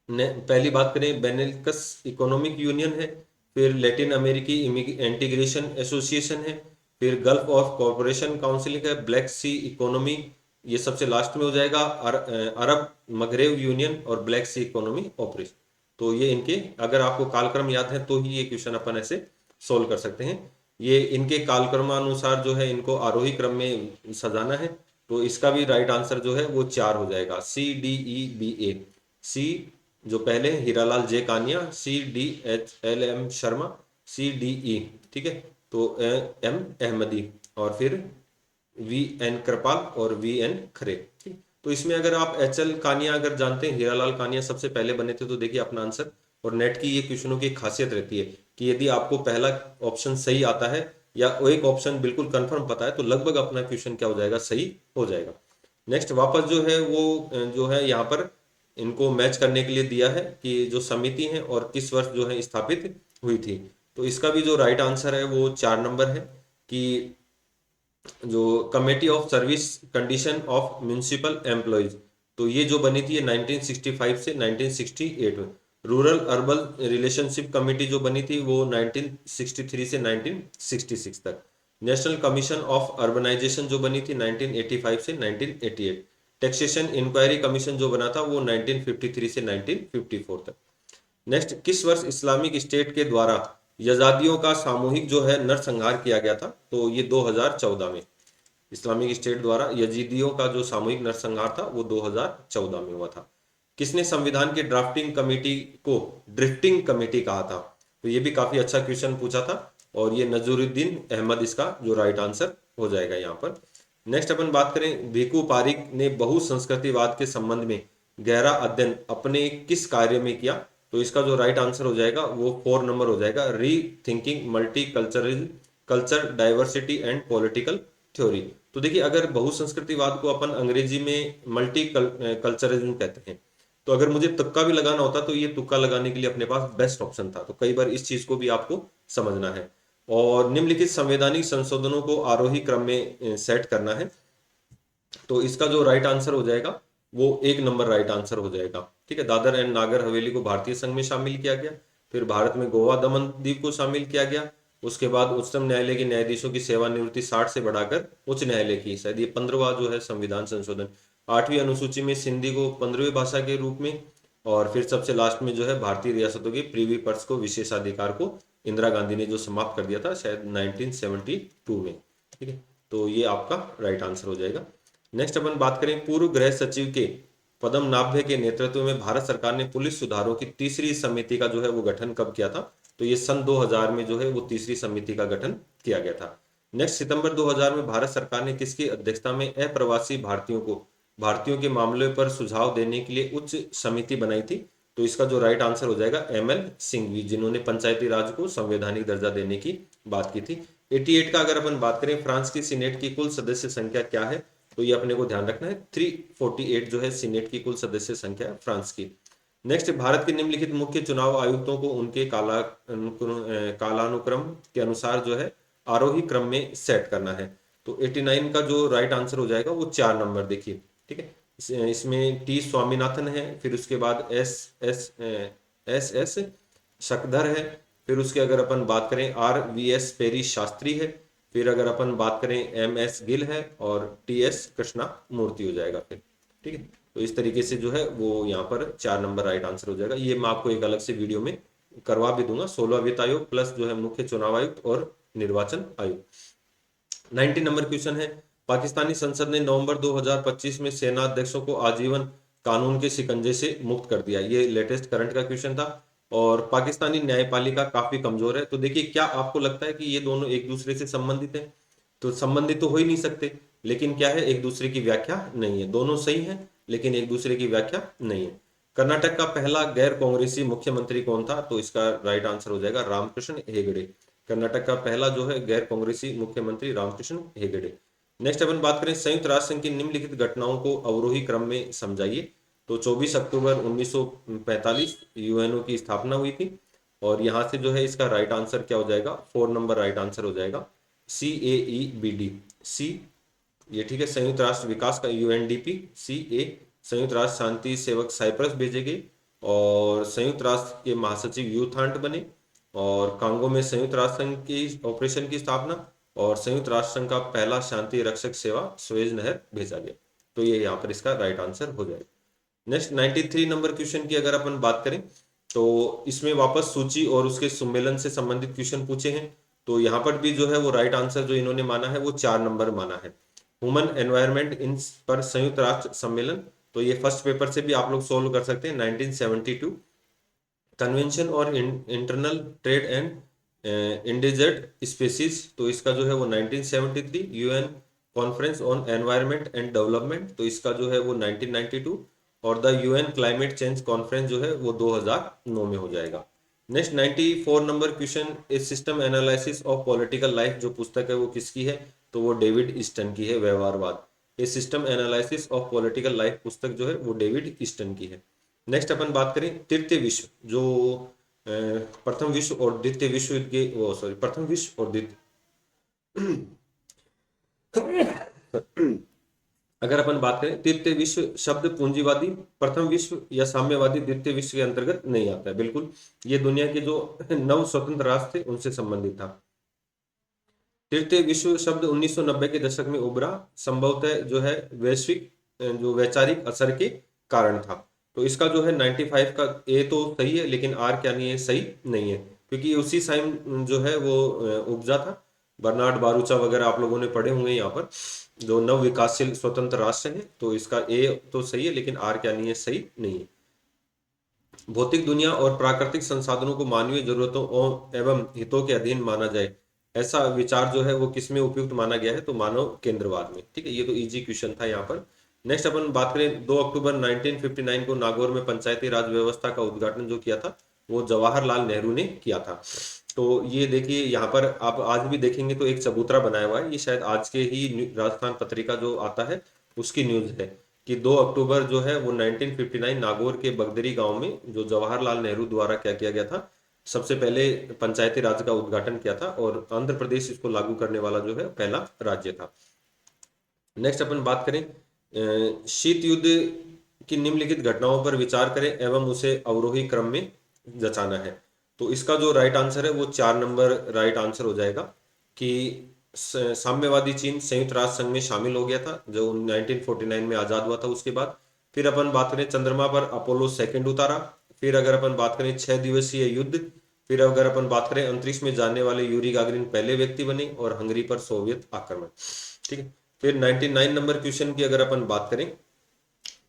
पहली बात करें बेनेल्कस इकोनॉमिक यूनियन है, फिर लैटिन अमेरिकी इंटीग्रेशन एसोसिएशन है, फिर गल्फ ऑफ कॉरपोरेशन काउंसिल है, ब्लैक सी इकोनॉमी, ये सबसे लास्ट में हो जाएगा, अरब मगरेब यूनियन और ब्लैक सी इकोनॉमी ऑपरेशन। तो ये इनके, अगर आपको कालक्रम याद है तो ही ये क्वेश्चन अपन ऐसे सोल्व कर सकते हैं। ये इनके कालक्रमानुसार जो है इनको आरोही क्रम में सजाना है। तो इसका भी राइट आंसर जो है वो 4 हो जाएगा, CDEBA। सी जो पहले हैं, हीरालाल जे कानिया, CDHLM शर्मा, CDE, ठीक है, तो M अहमदी, और फिर VN कृपाल और VN खरे, ठीक। तो इसमें अगर आप HL कानिया अगर जानते हैं, हीरालाल कानिया सबसे पहले बने थे, तो देखिए अपना आंसर। और नेट की ये क्वेश्चनों की एक खासियत रहती है कि यदि आपको पहला ऑप्शन सही आता है या एक ऑप्शन बिल्कुल कंफर्म पता है, तो लगभग अपना क्वेश्चन क्या हो जाएगा, सही हो जाएगा। नेक्स्ट वापस जो है वो जो है यहाँ पर इनको मैच करने के लिए दिया है कि जो समिति है और किस वर्ष जो है स्थापित हुई थी। तो इसका भी जो राइट आंसर है वो 4 नंबर है, कि जो committee of service condition of municipal employees, तो ये जो बनी थी ये 1965 से 1968 में। रूरल अर्बन रिलेशनशिप कमेटी जो बनी थी वो 1963 से 1966 तक। नेशनल कमीशन ऑफ अर्बनाइजेशन जो बनी थी 1985 से 1988। टैक्सेशन इंक्वायरी कमीशन जो बना था वो 1953 से 1954 तक। नेक्स्ट, किस वर्ष इस्लामिक स्टेट के द्वारा यजादियों का सामूहिक जो है नरसंहार किया गया था, तो ये 2014 में। इस्लामिक स्टेट द्वारा यजीदियों का जो सामूहिक नरसंहार था वो 2014 में हुआ था। किसने संविधान की ड्राफ्टिंग कमेटी को ड्रिफ्टिंग कमेटी कहा था, तो ये भी काफी अच्छा क्वेश्चन पूछा था, और ये नजरुद्दीन अहमद इसका जो राइट आंसर हो जाएगा यहाँ पर। नेक्स्ट अपन बात करें, भिखू पारिक ने बहुसंस्कृतिवाद के संबंध में गहरा अध्ययन अपने किस कार्य में किया, तो इसका जो राइट आंसर हो जाएगा वो 4 नंबर हो जाएगा, री thinking multi culture diversity and political theory. तो देखिए, अगर बहुसंस्कृतिवाद को अपन अंग्रेजी में मल्टी कल्चरलिज्म कहते हैं, तो अगर मुझे तुक्का भी लगाना होता तो ये तुक्का लगाने के लिए अपने पास बेस्ट ऑप्शन था। तो कई बार इस चीज को भी आपको समझना है। और निम्नलिखित संवैधानिक संशोधनों को आरोही क्रम में सेट करना है, तो इसका जो राइट आंसर हो जाएगा वो 1 नंबर राइट आंसर हो जाएगा, ठीक है। दादर एंड नागर हवेली को भारतीय संघ में शामिल किया गया, फिर भारत में गोवा दमन दीव को शामिल किया गया, उसके बाद उच्चतम न्यायालय के न्यायाधीशों की सेवानिवृत्ति 60 से बढ़ाकर उच्च न्यायालय की, शायद ये 15वां जो है संविधान संशोधन। 8वीं अनुसूची में सिंधी को 15वीं भाषा के रूप में, और फिर सबसे लास्ट में जो है भारतीय रियासतों के प्रीवी पर्स को विशेषाधिकार को इंदिरा गांधी ने जो समाप्त कर दिया था शायद 1972 में, ठीक है। तो ये आपका राइट आंसर हो जाएगा। नेक्स्ट अपन बात करें, पूर्व गृह सचिव के पदम नाभ्य के नेतृत्व में भारत सरकार ने पुलिस सुधारों की तीसरी समिति का जो है वो गठन कब किया था, तो ये सन 2000 में जो है वो तीसरी समिति का गठन किया गया था। नेक्स्ट, सितंबर 2000 में भारत सरकार ने किसकी अध्यक्षता में अप्रवासी भारतीयों के मामले पर सुझाव देने के लिए उच्च समिति बनाई थी, तो इसका जो राइट आंसर हो जाएगा ML सिंघवी, जिन्होंने पंचायती राज को संवैधानिक दर्जा देने की बात की थी। 88 का अगर अपन बात करें, फ्रांस की सीनेट की कुल सदस्य संख्या क्या है, तो ये अपने को ध्यान रखना है, 348 जो है सीनेट की कुल सदस्य संख्या है फ्रांस की। नेक्स्ट, भारत के निम्नलिखित मुख्य चुनाव आयुक्तों को उनके कालानुक्रम के अनुसार जो है आरोही क्रम में सेट करना है, तो 89 का जो राइट आंसर हो जाएगा वो 4 नंबर, देखिए, ठीक है। इसमें T स्वामीनाथन है, फिर उसके बाद एस शकधर है, फिर उसके अगर अपन बात करें RVS पेरी शास्त्री है, फिर अगर अपन बात करें MS गिल है, और TS कृष्णा मूर्ति हो जाएगा फिर, ठीक है। तो इस तरीके से जो है वो यहाँ पर 4 नंबर राइट आंसर हो जाएगा। ये मैं आपको एक अलग से वीडियो में करवा भी दूंगा, 16वां वित्त आयोग प्लस जो है मुख्य चुनाव आयुक्त और निर्वाचन आयुक्त। 90 नंबर क्वेश्चन है, पाकिस्तानी संसद ने नवंबर 2025 में सेना अध्यक्षों को आजीवन कानून के शिकंजे से मुक्त कर दिया। ये लेटेस्ट करंट का क्वेश्चन था। और पाकिस्तानी न्यायपालिका काफी कमजोर है। तो देखिए, क्या आपको लगता है कि ये दोनों एक दूसरे से संबंधित हैं? तो संबंधित तो हो ही नहीं सकते, लेकिन क्या है, एक दूसरे की व्याख्या नहीं है। दोनों सही हैं, लेकिन एक दूसरे की व्याख्या नहीं है। कर्नाटक का पहला गैर कांग्रेसी मुख्यमंत्री कौन था? तो इसका राइट आंसर हो जाएगा रामकृष्ण हेगड़े। कर्नाटक का पहला जो है गैर कांग्रेसी मुख्यमंत्री रामकृष्ण हेगड़े। नेक्स्ट अपन बात करें, संयुक्त राष्ट्र संघ की निम्नलिखित घटनाओं को अवरोही क्रम में समझाइए। तो 24 अक्टूबर 1945 यूएनओ की स्थापना हुई थी। और यहाँ से जो है इसका राइट आंसर क्या हो जाएगा? 4 नंबर राइट आंसर हो जाएगा CAEBD। सी, ये ठीक है। संयुक्त राष्ट्र विकास का UNDP। CA, संयुक्त राष्ट्र शांति सेवक साइप्रस भेजे गए। और संयुक्त राष्ट्र के महासचिव यूथांट बने। और कांगो में संयुक्त राष्ट्र संघ की ऑपरेशन की स्थापना। और संयुक्त राष्ट्र संघ का पहला शांति रक्षक सेवा सुएज नहर भेजा गया। तो ये यहाँ पर इसका राइट आंसर हो जाएगा। नेक्स्ट 93 नंबर क्वेश्चन की अगर अपन बात करें, तो इसमें वापस सूची और उसके सम्मेलन से संबंधित क्वेश्चन पूछे हैं। तो यहाँ पर भी जो है वो राइट आंसर जो इन्होंने माना है वो 4 नंबर माना है। ह्यूमन एनवायरनमेंट इन पर संयुक्त राष्ट्र सम्मेलन, तो ये फर्स्ट पेपर से भी आप लोग सोल्व कर सकते हैं। 1972 कन्वेंशन और internal trade and endangered species, तो इसका जो है वो 1973 UN conference on environment and development, तो इसका जो है वो 1992। और the UN climate change conference जो है वो 2009 में हो जाएगा। Next 94 number question, A system analysis of political life, जो पुस्तक है वो किसकी है? तो वो डेविड ईस्टन की है, व्यवहारवाद। A system analysis of political life पुस्तक जो है वो डेविड ईस्टन की है। नेक्स्ट अपन बात करें तृतीय विश्व, जो प्रथम विश्व और द्वितीय विश्व युद्ध के, वो सॉरी, प्रथम विश्व और द्वितीय अगर अपन बात करें तृतीय विश्व शब्द पूंजीवादी प्रथम विश्व या साम्यवादी द्वितीय विश्व के अंतर्गत नहीं आता है। बिल्कुल, ये दुनिया के जो 9 स्वतंत्र राष्ट्र थे उनसे संबंधित था। तृतीय विश्व शब्द 1990 के दशक में उभरा, संभवतः जो है वैश्विक जो वैचारिक असर के कारण था। तो इसका जो है 95 का ए तो सही है, लेकिन आर क्या नहीं है? सही नहीं है, क्योंकि उसी टाइम जो है वो उपजा था। बर्नार्ड बारूचा वगैरह आप लोगों ने पढ़े होंगे यहाँ पर, जो नव विकासशील स्वतंत्र राष्ट्र है। तो इसका ए तो सही है, लेकिन आर क्या नहीं है? सही नहीं है। भौतिक दुनिया और प्राकृतिक संसाधनों को मानवीय जरूरतों एवं हितों के अधीन माना जाए, ऐसा विचार जो है वो किसमें उपयुक्त माना गया है? तो मानव केंद्रवाद में। ठीक है, ये तो इजी क्वेश्चन था यहाँ पर। नेक्स्ट अपन बात करें, 2 अक्टूबर 1959 को नागौर में पंचायती राज व्यवस्था का उद्घाटन जो किया था वो जवाहरलाल नेहरू ने किया था। तो ये देखिए, यहाँ पर आप आज भी देखेंगे तो एक चबूतरा बनाया हुआ है। ये शायद आज के ही राजस्थान पत्रिका जो आता है उसकी न्यूज है कि 2 अक्टूबर जो है वो 1959 नागौर के बगदरी गांव में जो जवाहरलाल नेहरू द्वारा क्या किया गया था, सबसे पहले पंचायती राज का उद्घाटन किया था। और आंध्र प्रदेश इसको लागू करने वाला जो है पहला राज्य था। नेक्स्ट अपन बात करें, शीत युद्ध की निम्नलिखित घटनाओं पर विचार करें एवं उसे अवरोही क्रम में जचाना है। तो इसका जो राइट आंसर है वो 4 नंबर राइट आंसर हो जाएगा कि साम्यवादी चीन संयुक्त राष्ट्र संघ में शामिल हो गया था जो 1949 में आजाद हुआ था उसके बाद। फिर अपन बात करें चंद्रमा पर अपोलो 2 उतारा। फिर अगर अपन बात करें 6 दिवसीय युद्ध। फिर अगर अपन बात करें अंतरिक्ष में जाने वाले यूरी गागरिन पहले व्यक्ति बने। और हंगरी पर सोवियत आक्रमण। ठीक है, फिर 99 नंबर क्वेश्चन की अगर अपन बात करें,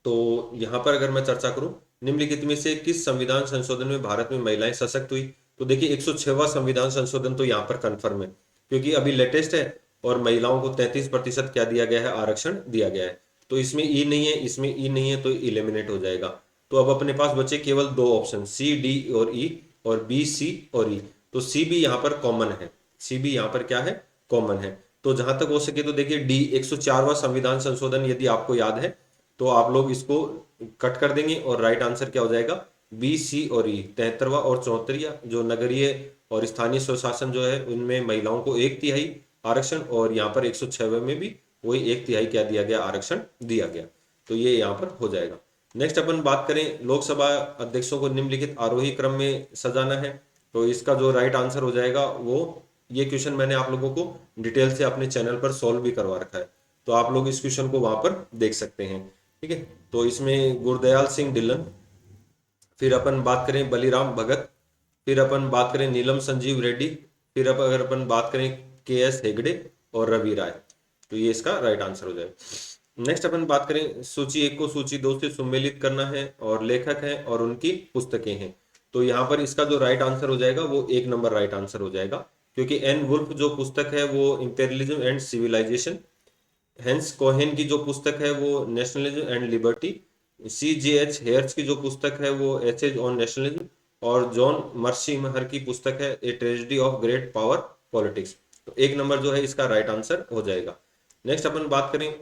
तो यहाँ पर अगर मैं चर्चा करूं, निम्नलिखित में से किस संविधान संशोधन में भारत में महिलाएं सशक्त हुई? तो देखिए 106वां संविधान संशोधन तो यहाँ पर कंफर्म है, क्योंकि अभी लेटेस्ट है। और महिलाओं को 33% क्या दिया गया है? आरक्षण दिया गया है। तो इसमें ई नहीं है, इसमें ई नहीं है, तो इलिमिनेट हो जाएगा। तो अब अपने पास बचे केवल 2 ऑप्शन, सी, डी और ई, और बी, सी और ई। तो सी भी यहाँ पर कॉमन है, सी भी यहाँ पर क्या है? कॉमन है। तो जहां तक हो सके तो देखिए डी 104वां संविधान संशोधन यदि आपको याद है तो आप लोग इसको कट कर देंगे और राइट आंसर क्या हो जाएगा? बी, सी और ई। 73वां और 74वां जो नगरीय और स्थानीय स्वशासन जो है उनमें महिलाओं को 1/3 आरक्षण, और यहाँ पर 106वें में भी वही 1/3 क्या दिया गया? आरक्षण दिया गया। तो ये यहाँ पर हो जाएगा। नेक्स्ट अपन बात करें, लोकसभा अध्यक्षों को निम्नलिखित आरोही क्रम में सजाना है। तो इसका जो राइट आंसर हो जाएगा वो, ये क्वेश्चन मैंने आप लोगों को डिटेल से अपने चैनल पर सॉल्व भी करवा रखा है, तो आप लोग इस क्वेश्चन को वहां पर देख सकते हैं। ठीक है, तो इसमें गुरदयाल सिंह ढिल्लन, फिर अपन बात करें बलिराम भगत, फिर अपन बात करें नीलम संजीव रेड्डी, फिर अगर अपन बात करें KS हेगड़े और रवि राय। तो ये इसका राइट आंसर हो जाए। नेक्स्ट अपन बात करें, सूची एक को सूची दो से सुमेलित करना है और लेखक हैं और उनकी पुस्तकें हैं। तो यहाँ पर इसका जो राइट आंसर हो जाएगा वो एक नंबर राइट आंसर हो जाएगा, क्योंकि एन वुल्फ जो पुस्तक है वो imperialism and civilization, Hans Kohn की जो पुस्तक है वो nationalism and liberty, C J H Hayes की जो पुस्तक है वो एसेज ऑन नेशनलिज्म, और जॉन मर्सी महर की पुस्तक है a tragedy of great power politics. तो एक नंबर जो है इसका राइट आंसर हो जाएगा। नेक्स्ट अपन बात करें,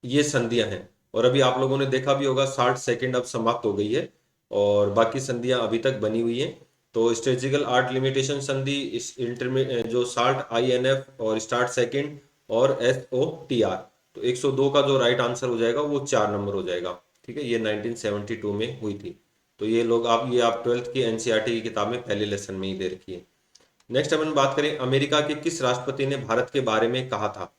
ये संधियां हैं, और अभी आप लोगों ने देखा भी होगा 60 सेकंड अब समाप्त हो गई है और बाकी संधियां अभी तक बनी हुई हैं। तो स्ट्रेटेजिकल आर्ट लिमिटेशन संधि, इस इंटरमे जो साल्ट आई एन एफ और स्टार्ट सेकंड और एस ओ टी आर, तो 102 का जो राइट आंसर हो जाएगा वो 4 नंबर हो जाएगा। ठीक है, ये 1972 में हुई थी। तो ये लोग आप 12th की एनसीईआरटी की किताब में पहले लेसन में ही दे रखी है। नेक्स्ट अपन बात करें, अमेरिका के किस राष्ट्रपति ने भारत के बारे में कहा था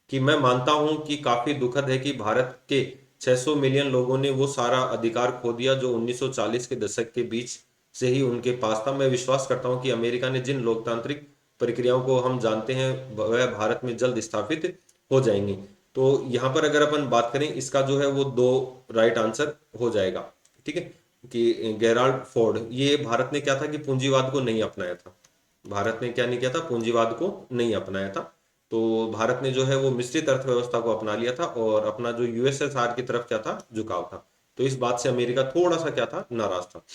कि मैं मानता हूं कि काफी दुखद है कि भारत के 600 मिलियन लोगों ने वो सारा अधिकार खो दिया जो 1940 के दशक के बीच से ही उनके पास था। मैं विश्वास करता हूं कि अमेरिका ने जिन लोकतांत्रिक प्रक्रियाओं को हम जानते हैं वह भारत में जल्द स्थापित हो जाएंगी। तो यहाँ पर अगर अपन बात करें, इसका जो है वो दो राइट आंसर हो जाएगा। ठीक है, कि गेराल्ड फोर्ड, ये भारत ने क्या था कि पूंजीवाद को नहीं अपनाया था। भारत ने क्या नहीं किया था, पूंजीवाद को नहीं अपनाया था। तो भारत ने जो है वो मिश्रित अर्थव्यवस्था को अपना लिया था और अपना जो यूएसएसआर की तरफ क्या था, झुकाव था। तो इस बात से अमेरिका थोड़ा सा क्या था, नाराज था।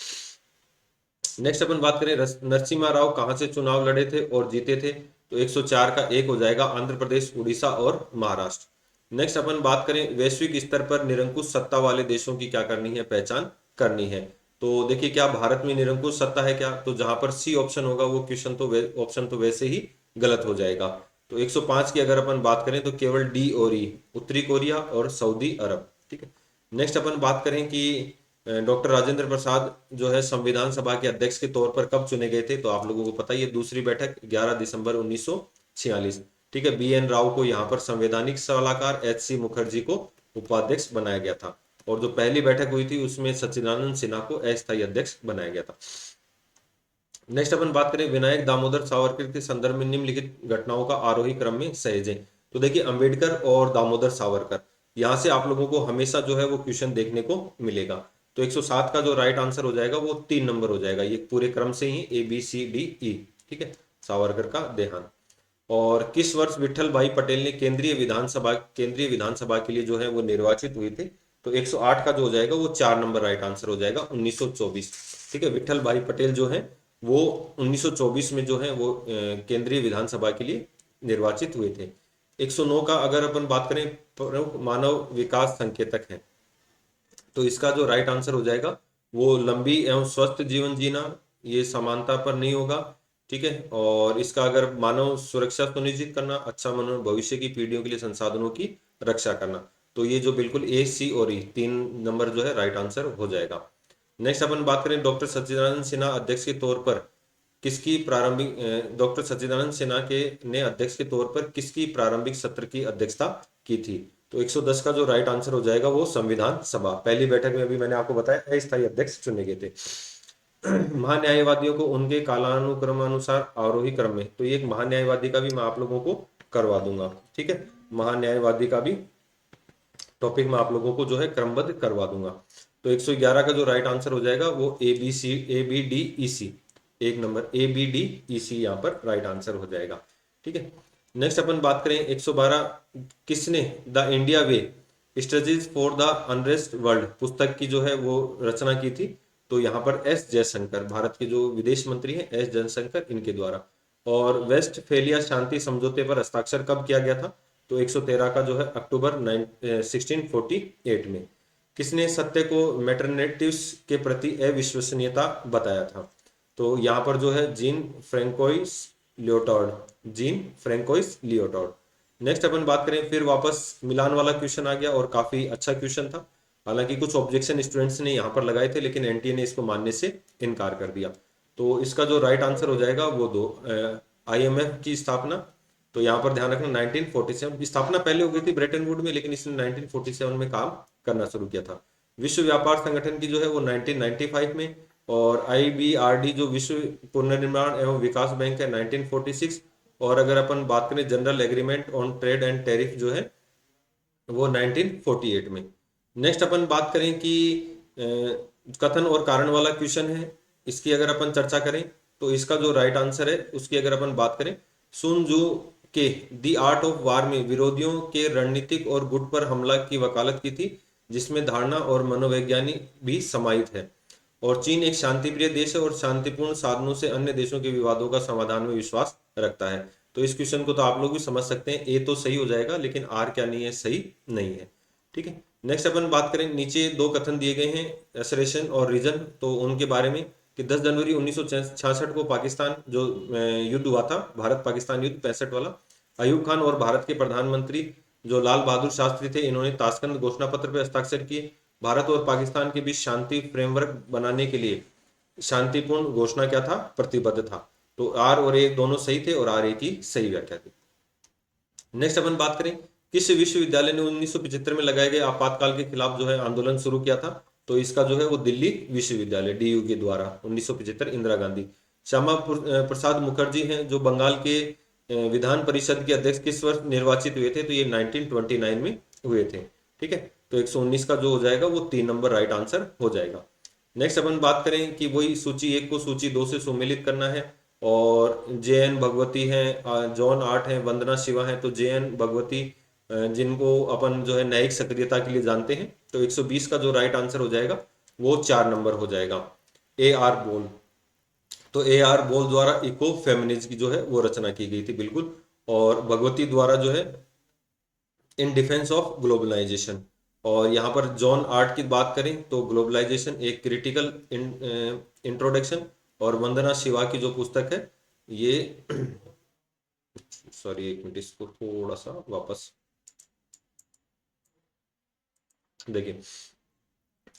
नेक्स्ट अपन बात करें, नरसिम्हा राव कहां से चुनाव लड़े थे और जीते थे। तो 104 का एक हो जाएगा, आंध्र प्रदेश, उड़ीसा और महाराष्ट्र। नेक्स्ट अपन बात करें, वैश्विक स्तर पर निरंकुश सत्ता वाले देशों की क्या करनी है, पहचान करनी है। तो देखिए, क्या भारत में निरंकुश सत्ता है क्या, तो जहां पर सी ऑप्शन होगा वो क्वेश्चन तो ऑप्शन तो वैसे ही गलत हो जाएगा। तो 105 की अगर अपन बात करें तो केवल डी और ई, उत्तरी कोरिया और सऊदी अरब। ठीक है, नेक्स्ट अपन बात करें कि डॉक्टर राजेंद्र प्रसाद जो है संविधान सभा के अध्यक्ष के तौर पर कब चुने गए थे। तो आप लोगों को पता ही है, दूसरी बैठक 11 दिसंबर 1946। ठीक है, बी एन राव को यहाँ पर संवैधानिक सलाहकार, एच सी मुखर्जी को उपाध्यक्ष बनाया गया था, और जो पहली बैठक हुई थी उसमें सच्चिदानंद सिन्हा को अस्थायी अध्यक्ष बनाया गया था। नेक्स्ट अपन बात करें, विनायक दामोदर सावरकर के संदर्भ में निम्नलिखित घटनाओं का आरोही क्रम में सहेजें। तो देखिए, अंबेडकर और दामोदर सावरकर, यहाँ से आप लोगों को हमेशा जो है वो क्वेश्चन देखने को मिलेगा। तो 107 का जो राइट आंसर हो जाएगा वो 3 नंबर हो जाएगा, ये पूरे क्रम से ही A B C D E. ठीक है, सावरकर का देहांत। और किस वर्ष विट्ठल भाई पटेल ने केंद्रीय विधानसभा के लिए जो है वो निर्वाचित हुए थे। तो 108 का जो हो जाएगा वो 4 नंबर राइट आंसर हो जाएगा, 1924। ठीक है, विट्ठल भाई पटेल जो है वो 1924 में जो है वो केंद्रीय विधानसभा के लिए निर्वाचित हुए थे। 109 का अगर अपन बात करें, प्रमुख मानव विकास संकेतक है। तो इसका जो राइट आंसर हो जाएगा वो लंबी एवं स्वस्थ जीवन जीना, ये समानता पर नहीं होगा। ठीक है, और इसका अगर मानव सुरक्षा सुनिश्चित करना, अच्छा मानव भविष्य की पीढ़ियों के लिए संसाधनों की रक्षा करना। तो ये जो बिल्कुल ए सी और ई 3 नंबर जो है राइट आंसर हो जाएगा। नेक्स्ट अपन बात करें, डॉक्टर सच्चिदानंद सिन्हा अध्यक्ष के तौर पर किसकी प्रारंभिक डॉक्टर सच्चिदानंद सिन्हा के ने अध्यक्ष के तौर पर किसकी प्रारंभिक सत्र की अध्यक्षता की थी। तो 110 का जो राइट आंसर हो जाएगा वो संविधान सभा, पहली बैठक में अभी मैंने आपको बताया अस्थायी अध्यक्ष चुने गए थे। महान्यायवादियों को उनके कालानुक्रमानुसार आरोही क्रम में, तो ये एक महान्यायवादी का भी मैं आप लोगों को करवा दूंगा। ठीक है, महान्यायवादी का भी टॉपिक मैं आप लोगों को जो है क्रमबद्ध करवा दूंगा। तो 111 का जो राइट आंसर हो जाएगा वो A B D E C, 1 number A B D E C यहाँ पर राइट आंसर हो जाएगा। ठीक है, नेक्स्ट अपन बात करें 112, किसने the India way strategies for the unrest world पुस्तक की जो है वो रचना की थी। तो यहाँ पर एस जयशंकर, भारत के जो विदेश मंत्री हैं एस जयशंकर, इनके द्वारा। और वेस्टफेलिया शांति समझौते पर हस्ताक्षर कब किया गया था। तो 113 का जो है अक्टूबर 1648 में। किसने सत्य को मेटरनेटिव्स के प्रति अविश्वसनीयता बताया था। तो यहाँ पर जो है जीन फ्रेंकोइस लियोटार्ड। नेक्स्ट अपन बात करें, फिर वापस मिलान वाला क्वेश्चन आ गया और काफी अच्छा क्वेश्चन था। हालांकि कुछ ऑब्जेक्शन स्टूडेंट्स ने यहाँ पर लगाए थे लेकिन एनटीए ने इसको मानने से इनकार कर दिया। तो इसका जो राइट आंसर हो जाएगा वो दो, आईएमएफ की स्थापना। तो यहाँ पर ध्यान रखना 1947 स्थापना पहले हो गई थी ब्रेटन वुड में, लेकिन इसने 1947 में काम करना शुरू किया था। विश्व व्यापार संगठन की जो है वो 1995 में, और आईबीआरडी जो विश्व पुनर्निर्माण एवं विकास बैंक है 1946। और अगर अपन बात करें general agreement on trade and tariff जो है वो 1948 में। नेक्स्ट अपन बात करें कि कथन और कारण वाला क्वेश्चन है, इसकी अगर अपन चर्चा करें तो इसका जो राइट आंसर है उसकी अगर अपन बात करें, सुन जू के दी आर्ट ऑफ वार में विरोधियों के रणनीतिक और गुट पर हमला की वकालत की थी, जिसमें धारणा और मनोवैज्ञानिक भी समाहित है। और चीन एक शांतिप्रिय देश है और शांतिपूर्ण साधनों से अन्य देशों के विवादों का समाधान में विश्वास रखता है। तो इस क्वेश्चन को तो आप लोग भी समझ सकते हैं, ए तो सही हो जाएगा, लेकिन आर क्या नहीं है, सही नहीं है। ठीक है। नेक्स्ट अपन बात करें, नीचे दो कथन दिए गए हैं असरेशन और रीजन, तो उनके बारे में कि 10 जनवरी 1966 को पाकिस्तान जो युद्ध हुआ था, भारत पाकिस्तान युद्ध 65 वाला, अयूब खान और भारत के प्रधानमंत्री जो लाल बहादुर शास्त्री थे, इन्होंने ताशकंद घोषणा पत्र पर हस्ताक्षर किए। भारत और पाकिस्तान के बीच शांति फ्रेमवर्क बनाने के लिए शांतिपूर्ण घोषणा क्या था, प्रतिबद्ध था। तो आर और ए दोनों सही थे और आर ए की सही व्याख्या थी। नेक्स्ट अपन बात करें, किस विश्वविद्यालय ने 1975 में लगाए गए आपातकाल के खिलाफ जो है आंदोलन शुरू किया था, तो इसका जो है वो दिल्ली विश्वविद्यालय डीयू के द्वारा 1975, इंदिरा गांधी। श्यामा प्रसाद मुखर्जी हैं जो बंगाल के विधान परिषद के अध्यक्ष किस वर्ष निर्वाचित हुए थे, तो ये 1929 में हुए थे। ठीक है। तो 119 का जो हो जाएगा वो 3 नंबर राइट आंसर हो जाएगा। नेक्स्ट अपन बात करें कि वही सूची 1 को सूची 2 से सुमेलित करना है, और जे एन भगवती हैं, जॉन आर्ट हैं, वंदना शिवा हैं। तो जे एन भगवती जिनको अपन जो है न्यायिक सक्रियता के लिए जानते हैं, तो 120 का जो राइट आंसर हो जाएगा वो 4 नंबर हो जाएगा। ए आर बोल, तो ए आर बोल द्वारा इको फेमिनिज्म की जो है वो रचना की गई थी, बिल्कुल। और भगवती द्वारा जो है इन डिफेंस ऑफ ग्लोबलाइजेशन। और यहाँ पर जॉन आर्ट की बात करें तो ग्लोबलाइजेशन एक क्रिटिकल इंट्रोडक्शन। और वंदना शिवा की जो पुस्तक है ये सॉरी एक मिनट, इसको थोड़ा सा वापस देखिए,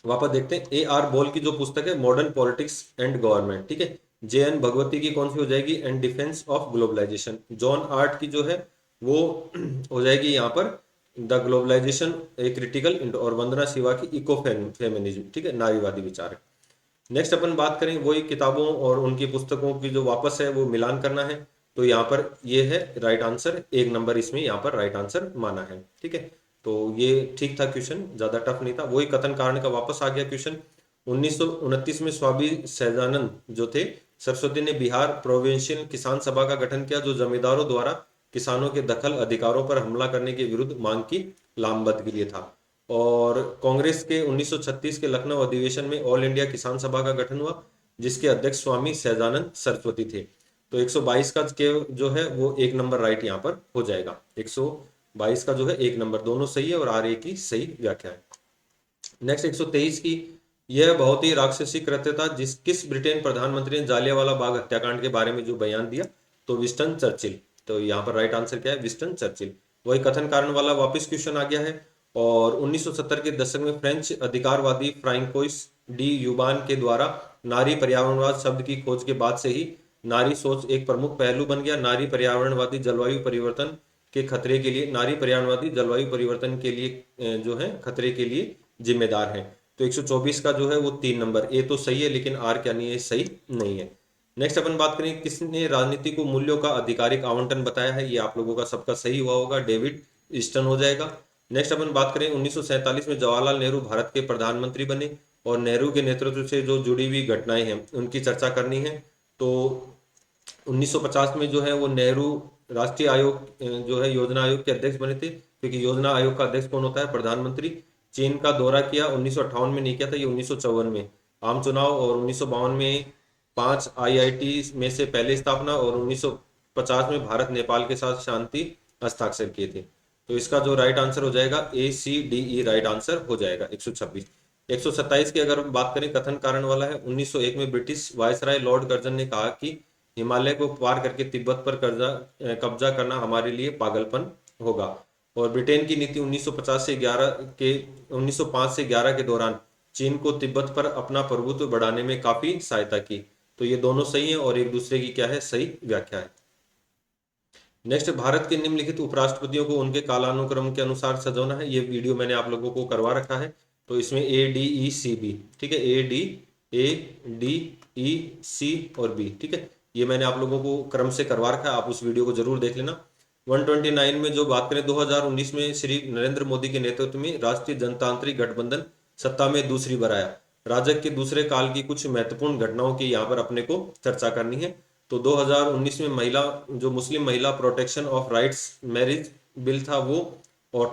वापस देखते हैं। ए आर बॉल की जो पुस्तक है मॉडर्न पॉलिटिक्स एंड गवर्नमेंट, ठीक है। जे एन भगवती की कौन सी हो जाएगी, and defence of globalization. John Art की जो है वो हो जाएगी यहाँ पर द ग्लोबलाइजेशन ए क्रिटिकल, और वंदना शिवा की इको फेमिनिज्म, ठीक है, नारीवादी विचार है। नेक्स्ट अपन बात करें वही किताबों और उनकी पुस्तकों की जो वापस है वो मिलान करना है, तो यहाँ पर ये है राइट आंसर, 1 नंबर इसमें यहाँ पर राइट आंसर माना है। ठीक है। तो ये ठीक था क्वेश्चन, ज्यादा टफ नहीं था। वही कथन कारण का वापस आ गया क्वेश्चन। 1929 में स्वामी सहजानंद जो थे सरस्वती ने बिहार प्रोविंशियल किसान सभा का गठन किया, जो जमींदारों द्वारा किसानों के दखल अधिकारों पर हमला करने के विरुद्ध मांग की लामबंद के लिए था। और कांग्रेस के 1936 के लखनऊ अधिवेशन में ऑल इंडिया किसान सभा का गठन हुआ, जिसके अध्यक्ष स्वामी सहजानंद सरस्वती थे। तो 122 का के जो है वो 1 नंबर राइट यहाँ पर हो जाएगा। 122 का जो है 1 नंबर, दोनों सही है और आर ए की सही व्याख्या है। नेक्स्ट 123 की, यह बहुत ही राक्षसी कृत्य था जिस किस ब्रिटेन प्रधानमंत्री ने जालियांवाला बाग हत्याकांड के बारे में जो बयान दिया, तो विस्टन चर्चिल। तो यहाँ पर राइट आंसर क्या है, विस्टन चर्चिल। वही कथन कारण वाला वापस क्वेश्चन आ गया है। और 1970 के दशक में फ्रेंच अधिकारवादी फ्रांकोइस डी यूबान के द्वारा नारी पर्यावरणवाद शब्द की खोज के बाद से ही नारी सोच एक प्रमुख पहलू बन गया। नारी पर्यावरणवादी जलवायु परिवर्तन के खतरे के लिए, नारी पर्यावरणवादी जलवायु परिवर्तन के लिए जो है खतरे के लिए जिम्मेदार हैं। तो 124 का जो है वो 3 नंबर, ए तो सही है लेकिन आर क्या नहीं है, सही नहीं है। नेक्स्ट अपन बात करें, किसने राजनीति को मूल्यों का आधिकारिक आवंटन बताया है, ये आप लोगों का सबका सही हुआ होगा, डेविड ईस्टन हो जाएगा। नेक्स्ट अपन बात करें, 1947 में जवाहरलाल नेहरू भारत के प्रधानमंत्री बने, और नेहरू के नेतृत्व से जो जुड़ी हुई घटनाएं हैं उनकी चर्चा करनी है। तो 1950 में जो है वो नेहरू राष्ट्रीय आयोग जो है योजना आयोग के अध्यक्ष बने थे, क्योंकि योजना आयोग का अध्यक्ष कौन होता है, प्रधानमंत्री। चीन का दौरा किया 1958 में, नहीं किया था, ये 1954 में। आम चुनाव, और 1952 में 5 आईआईटी में से पहले स्थापना, और 1950 में भारत नेपाल के साथ शांति हस्ताक्षर किए थे। तो इसका जो राइट आंसर हो जाएगा ACDE राइट आंसर हो जाएगा 126। 127 की अगर बात करें, कथन कारण वाला है। 1901 में ब्रिटिश वायसराय लॉर्ड कर्जन ने कहा कि हिमालय को पार करके तिब्बत पर कब्जा करना हमारे लिए पागलपन होगा। और ब्रिटेन की नीति 1950 से 11 के 1905 से 11 के दौरान चीन को तिब्बत पर अपना प्रभुत्व बढ़ाने में काफी सहायता की। तो ये दोनों सही है और एक दूसरे की क्या है, सही व्याख्या है। नेक्स्ट, भारत के निम्नलिखित उपराष्ट्रपतियों को उनके कालानुक्रम के अनुसार सजोना है। ये वीडियो मैंने आप लोगों को करवा रखा है। तो इसमें ADECB, ठीक है, ADEC और B, ठीक है, ये मैंने आप लोगों को क्रम से करवा रखा है, आप उस वीडियो को जरूर देख लेना। 129 में जो बात करें 2019 में श्री नरेंद्र मोदी के नेतृत्व में राष्ट्रीय जनतांत्रिक गठबंधन सत्ता में दूसरी बार आया। राजग के दूसरे काल की कुछ महत्वपूर्ण घटनाओं की यहाँ पर अपने को चर्चा करनी है। तो 2019 में महिला जो मुस्लिम महिला protection of rights marriage bill था वो, और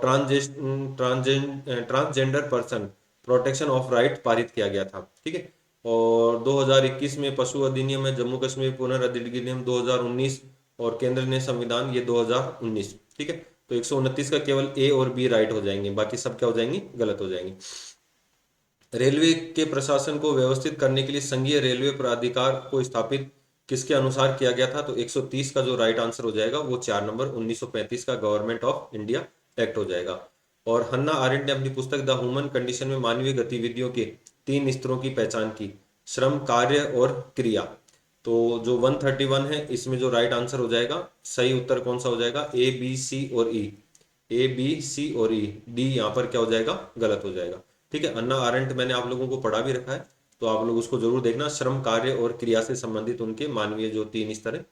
transgender person protection of right पारित किया गया था। ठीक है। और 2021 में पशु अधिनियम है, जम्मू कश्मीर पुनर्अधिनियम 2019, और केंद्र ने संविधान ये 2019। ठीक है। तो 129 का केवल ए और बी राइट हो जाएंगे, बाकी सब क्या हो जाएंगे, गलत हो जाएंगे। रेलवे के प्रशासन को व्यवस्थित करने के लिए संघीय रेलवे प्राधिकार को स्थापित किसके अनुसार किया गया था? तो 130 का जो राइट आंसर हो जाएगा वो 4 नंबर 1935 का गवर्नमेंट ऑफ इंडिया एक्ट हो जाएगा। और हन्ना आरेंट ने अपनी पुस्तक द ह्यूमन कंडीशन में मानवीय गतिविधियों के 3 स्तरों की पहचान की, श्रम, कार्य और क्रिया। तो जो 131 है इसमें जो राइट आंसर हो जाएगा, सही उत्तर कौन सा हो जाएगा? ए, बी, सी और ई। ए, बी, सी और ई, डी यहाँ पर क्या हो जाएगा, गलत हो जाएगा। ठीक है। अन्ना आरेंट मैंने आप लोगों को पढ़ा भी रखा है, तो आप लोग उसको जरूर देखना। श्रम, कार्य और क्रिया से संबंधित उनके मानवीय जो 3 स्तर है।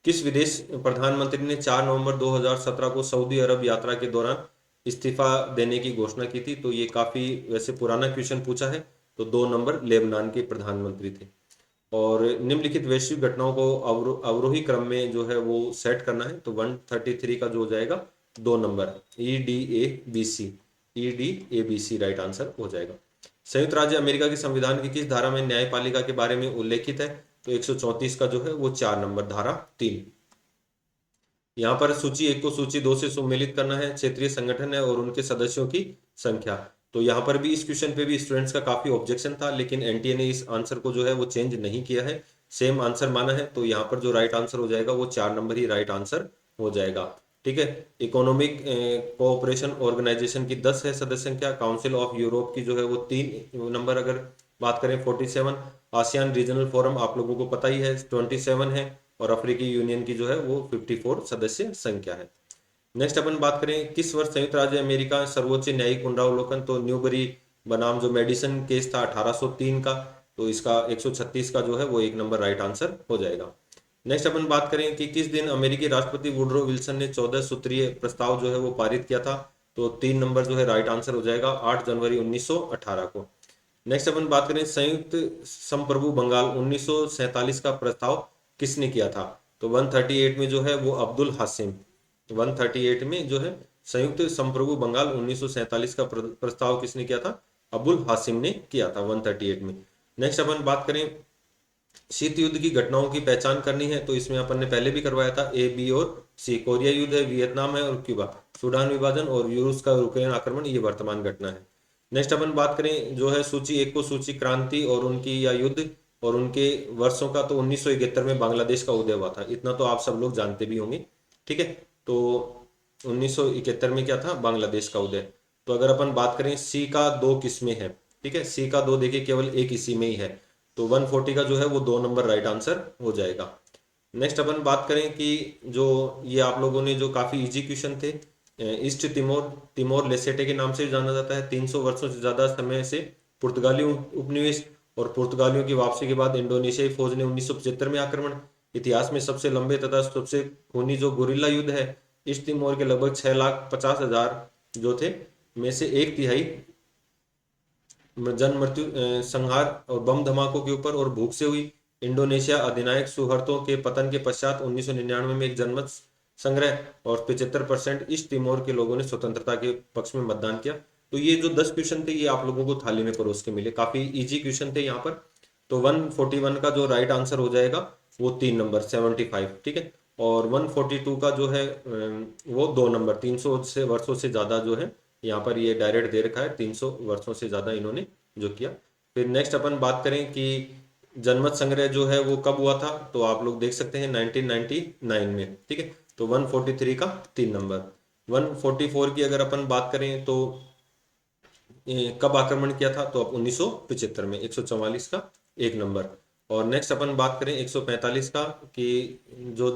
किस विदेश प्रधानमंत्री ने 4 नवंबर 2017 को सऊदी अरब यात्रा के दौरान इस्तीफा देने की घोषणा की थी? तो ये काफी वैसे पुराना क्वेश्चन पूछा है। तो 2 नंबर लेबनान के प्रधानमंत्री थे। और निम्नलिखित वैश्विक घटनाओं को अवरोही क्रम में जो है वो सेट करना है। तो 133 का जो हो जाएगा 2 number EDABC, EDABC right answer हो जाएगा। संयुक्त राज्य अमेरिका के संविधान की किस धारा में न्यायपालिका के बारे में उल्लेखित है? तो 134 का जो है वो 4 नंबर धारा 3। यहाँ पर सूची 1 को सूची 2 से सुमेलित करना है। क्षेत्रीय संगठन है और उनके सदस्यों की संख्या। तो यहाँ पर भी इस क्वेश्चन पे भी स्टूडेंट्स का काफी ऑब्जेक्शन था, लेकिन एनटीए ने इस आंसर को जो है वो चेंज नहीं किया है, सेम आंसर माना है। तो यहाँ पर जो राइट आंसर हो जाएगा वो 4 नंबर ही राइट आंसर हो जाएगा। ठीक है। इकोनॉमिक कोऑपरेशन ऑर्गेनाइजेशन की 10 है सदस्य संख्या। काउंसिल ऑफ यूरोप की जो है वो 3 नंबर अगर बात करें 47। आसियान रीजनल फोरम आप लोगों को पता ही है 27 है। और अफ्रीकी यूनियन की जो है वो 54 सदस्य संख्या है। नेक्स्ट अपन बात करें किस वर्ष संयुक्त राज्य अमेरिका सर्वोच्च न्यायिक पुनरावलोकन, तो न्यूबरी बनाम जो मेडिसन केस था 1803 का, तो इसका 136 का जो है वो 1 नंबर राइट आंसर हो जाएगा। नेक्स्ट अपन बात करें कि किस दिन अमेरिकी राष्ट्रपति वुडरो विल्सन ने 14 सूत्रीय प्रस्ताव जो है वो पारित किया था? तो 3 नंबर जो है राइट आंसर हो जाएगा 8 जनवरी 1918 को। नेक्स्ट अपन बात करें संयुक्त संप्रभु बंगाल 1947 का प्रस्ताव किसने किया था? तो 138 में जो है वो अब्दुल हासिम, 138 में जो है संयुक्त संप्रभु बंगाल 1947 का प्रस्ताव किसने किया था? अब्दुल हासिम ने किया था 138 में। नेक्स्ट अपन बात करें शीत युद्ध की घटनाओं की पहचान करनी है। तो इसमें अपन ने पहले भी करवाया था, ए, बी और सी। कोरिया युद्ध है, वियतनाम है और क्यूबा। सूडान विभाजन और रूस का यूक्रेन आक्रमण ये वर्तमान घटना है। नेक्स्ट अपन बात करें जो है सूची 1 को सूची क्रांति और उनकी या युद्ध और उनके वर्षों का, तो 1971 में बांग्लादेश का उदय हुआ था, इतना तो आप सब लोग जानते भी होंगे। ठीक है। तो 1971 में क्या था? बांग्लादेश का उदय। तो अगर अपन बात करें सी का 2 किसमें है? ठीक है। सी का 2 देखिए केवल एक इसी में ही है। तो 140 का जो है वो 2 नंबर राइट आंसर हो जाएगा। नेक्स्ट अपन बात करें कि जो ये आप लोगों ने जो काफी इजी क्वेश्चन थे, ईस्ट तिमोर, तिमोर लेसेटे के नाम से जाना जाता है। 300 वर्षों से ज्यादा समय से पुर्तगाली उपनिवेश, और पुर्तगालियों की वापसी के बाद इंडोनेशियाई फौज ने 1975 में आक्रमण। इतिहास में सबसे लंबे तथा सबसे खूनी जो गुरिल्ला युद्ध है ईस्ट तिमोर के लगभग 6,50,000 जो थे में से 1/3 जन मृत्यु, संहार और बम धमाकों के ऊपर और भूख से हुई। इंडोनेशिया अधिनायक सुहर्तो के पतन के पश्चात 1999 में एक जनमत संग्रह और 75% ईस्ट तिमोर के लोगों ने स्वतंत्रता के पक्ष में मतदान किया। तो ये जो 10 क्वेश्चन थे ये आप लोगों को थाली में परोस के मिले, काफी इजी क्वेश्चन थे यहाँ पर। तो 141 का जो राइट आंसर हो जाएगा वो 3 नंबर 75। ठीक है। और 142 का जो है वो 2 नंबर 300 से वर्षों से ज्यादा जो है यहाँ पर ये डायरेक्ट दे रखा है, 300 वर्षों से ज्यादा इन्होंने जो किया। फिर नेक्स्ट अपन बात करें कि जनमत संग्रह जो है वो कब हुआ था? तो आप लोग देख सकते हैं 1999 में। ठीक है। तो 143 का 3 नंबर। 144 की अगर अपन बात करें तो कब आक्रमण किया था? तो अब 1975 में, 144 का 1 नंबर। और नेक्स्ट अपन बात करें 145 का कि जो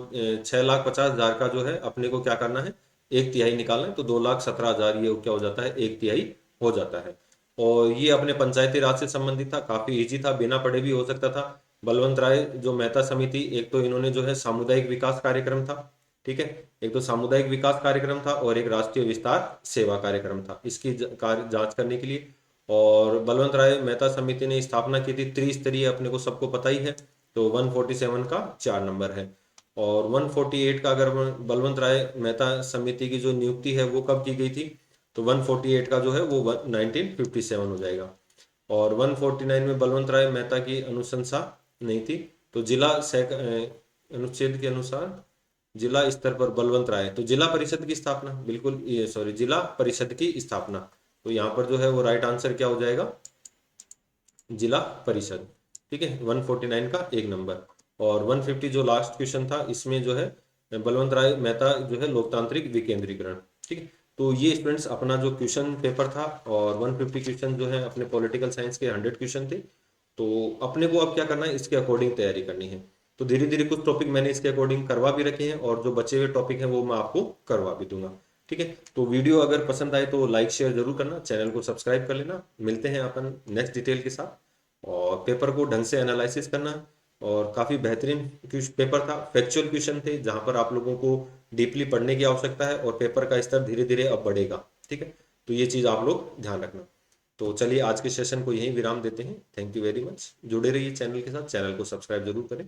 6,50,000 का जो है अपने को क्या करना है? 1/3 निकालना है। तो 2,17,000 ये क्या हो जाता है? 1/3 हो जाता है। और ये अपने पंचायती राज से संबंधित था, काफी इजी था, बिना पढ़े भी हो सकता था। बलवंत राय जो मेहता समिति, एक तो इन्होंने जो है सामुदायिक विकास कार्यक्रम था, ठीक है। एक तो सामुदायिक विकास कार्यक्रम था और एक राष्ट्रीय विस्तार सेवा कार्यक्रम था, इसकी जांच करने के लिए। और बलवंत राय मेहता समिति ने स्थापना की थी त्रिस्तरीय, अपने को सबको पता ही है, तो 147 का 4 नंबर है। और 148 का अगर बलवंत राय मेहता समिति की जो नियुक्ति है वो कब की गई थी, तो 148 का जो है वो 1957 हो जाएगा। और 149 में बलवंत राय मेहता की अनुशंसा नहीं थी, तो अनुच्छेद के अनुसार जिला स्तर पर बलवंत राय, तो जिला परिषद की स्थापना, बिल्कुल ये सॉरी जिला परिषद की स्थापना, तो यहाँ पर जो है वो राइट आंसर क्या हो जाएगा, जिला परिषद। ठीक है, 149 का 1 नंबर। और 150 जो लास्ट क्वेश्चन था, इसमें जो है बलवंत राय मेहता जो है लोकतांत्रिक विकेंद्रीकरण। ठीक है, तो ये स्टूडेंट्स अपना जो क्वेश्चन पेपर था, और 150 क्वेश्चन जो है अपने पॉलिटिकल साइंस के 100 क्वेश्चन थे। तो अपने को अब क्या करना है, इसके अकॉर्डिंग तैयारी करनी है। तो धीरे धीरे कुछ टॉपिक मैंने इसके अकॉर्डिंग करवा भी रखे हैं, और जो बचे हुए टॉपिक हैं वो मैं आपको करवा भी दूंगा। ठीक है, तो वीडियो अगर पसंद आए तो लाइक शेयर जरूर करना, चैनल को सब्सक्राइब कर लेना। मिलते हैं अपन नेक्स्ट डिटेल के साथ। और पेपर को ढंग से एनालिसिस करना, और काफ़ी बेहतरीन पेपर था, फैक्चुअल क्वेश्चन थे जहां पर आप लोगों को डीपली पढ़ने की आवश्यकता है, और पेपर का स्तर धीरे धीरे अब बढ़ेगा। ठीक है, तो ये चीज़ आप लोग ध्यान रखना। तो चलिए आज के सेशन को यहीं विराम देते हैं। थैंक यू वेरी मच, जुड़े रहिए चैनल के साथ, चैनल को सब्सक्राइब जरूर करें।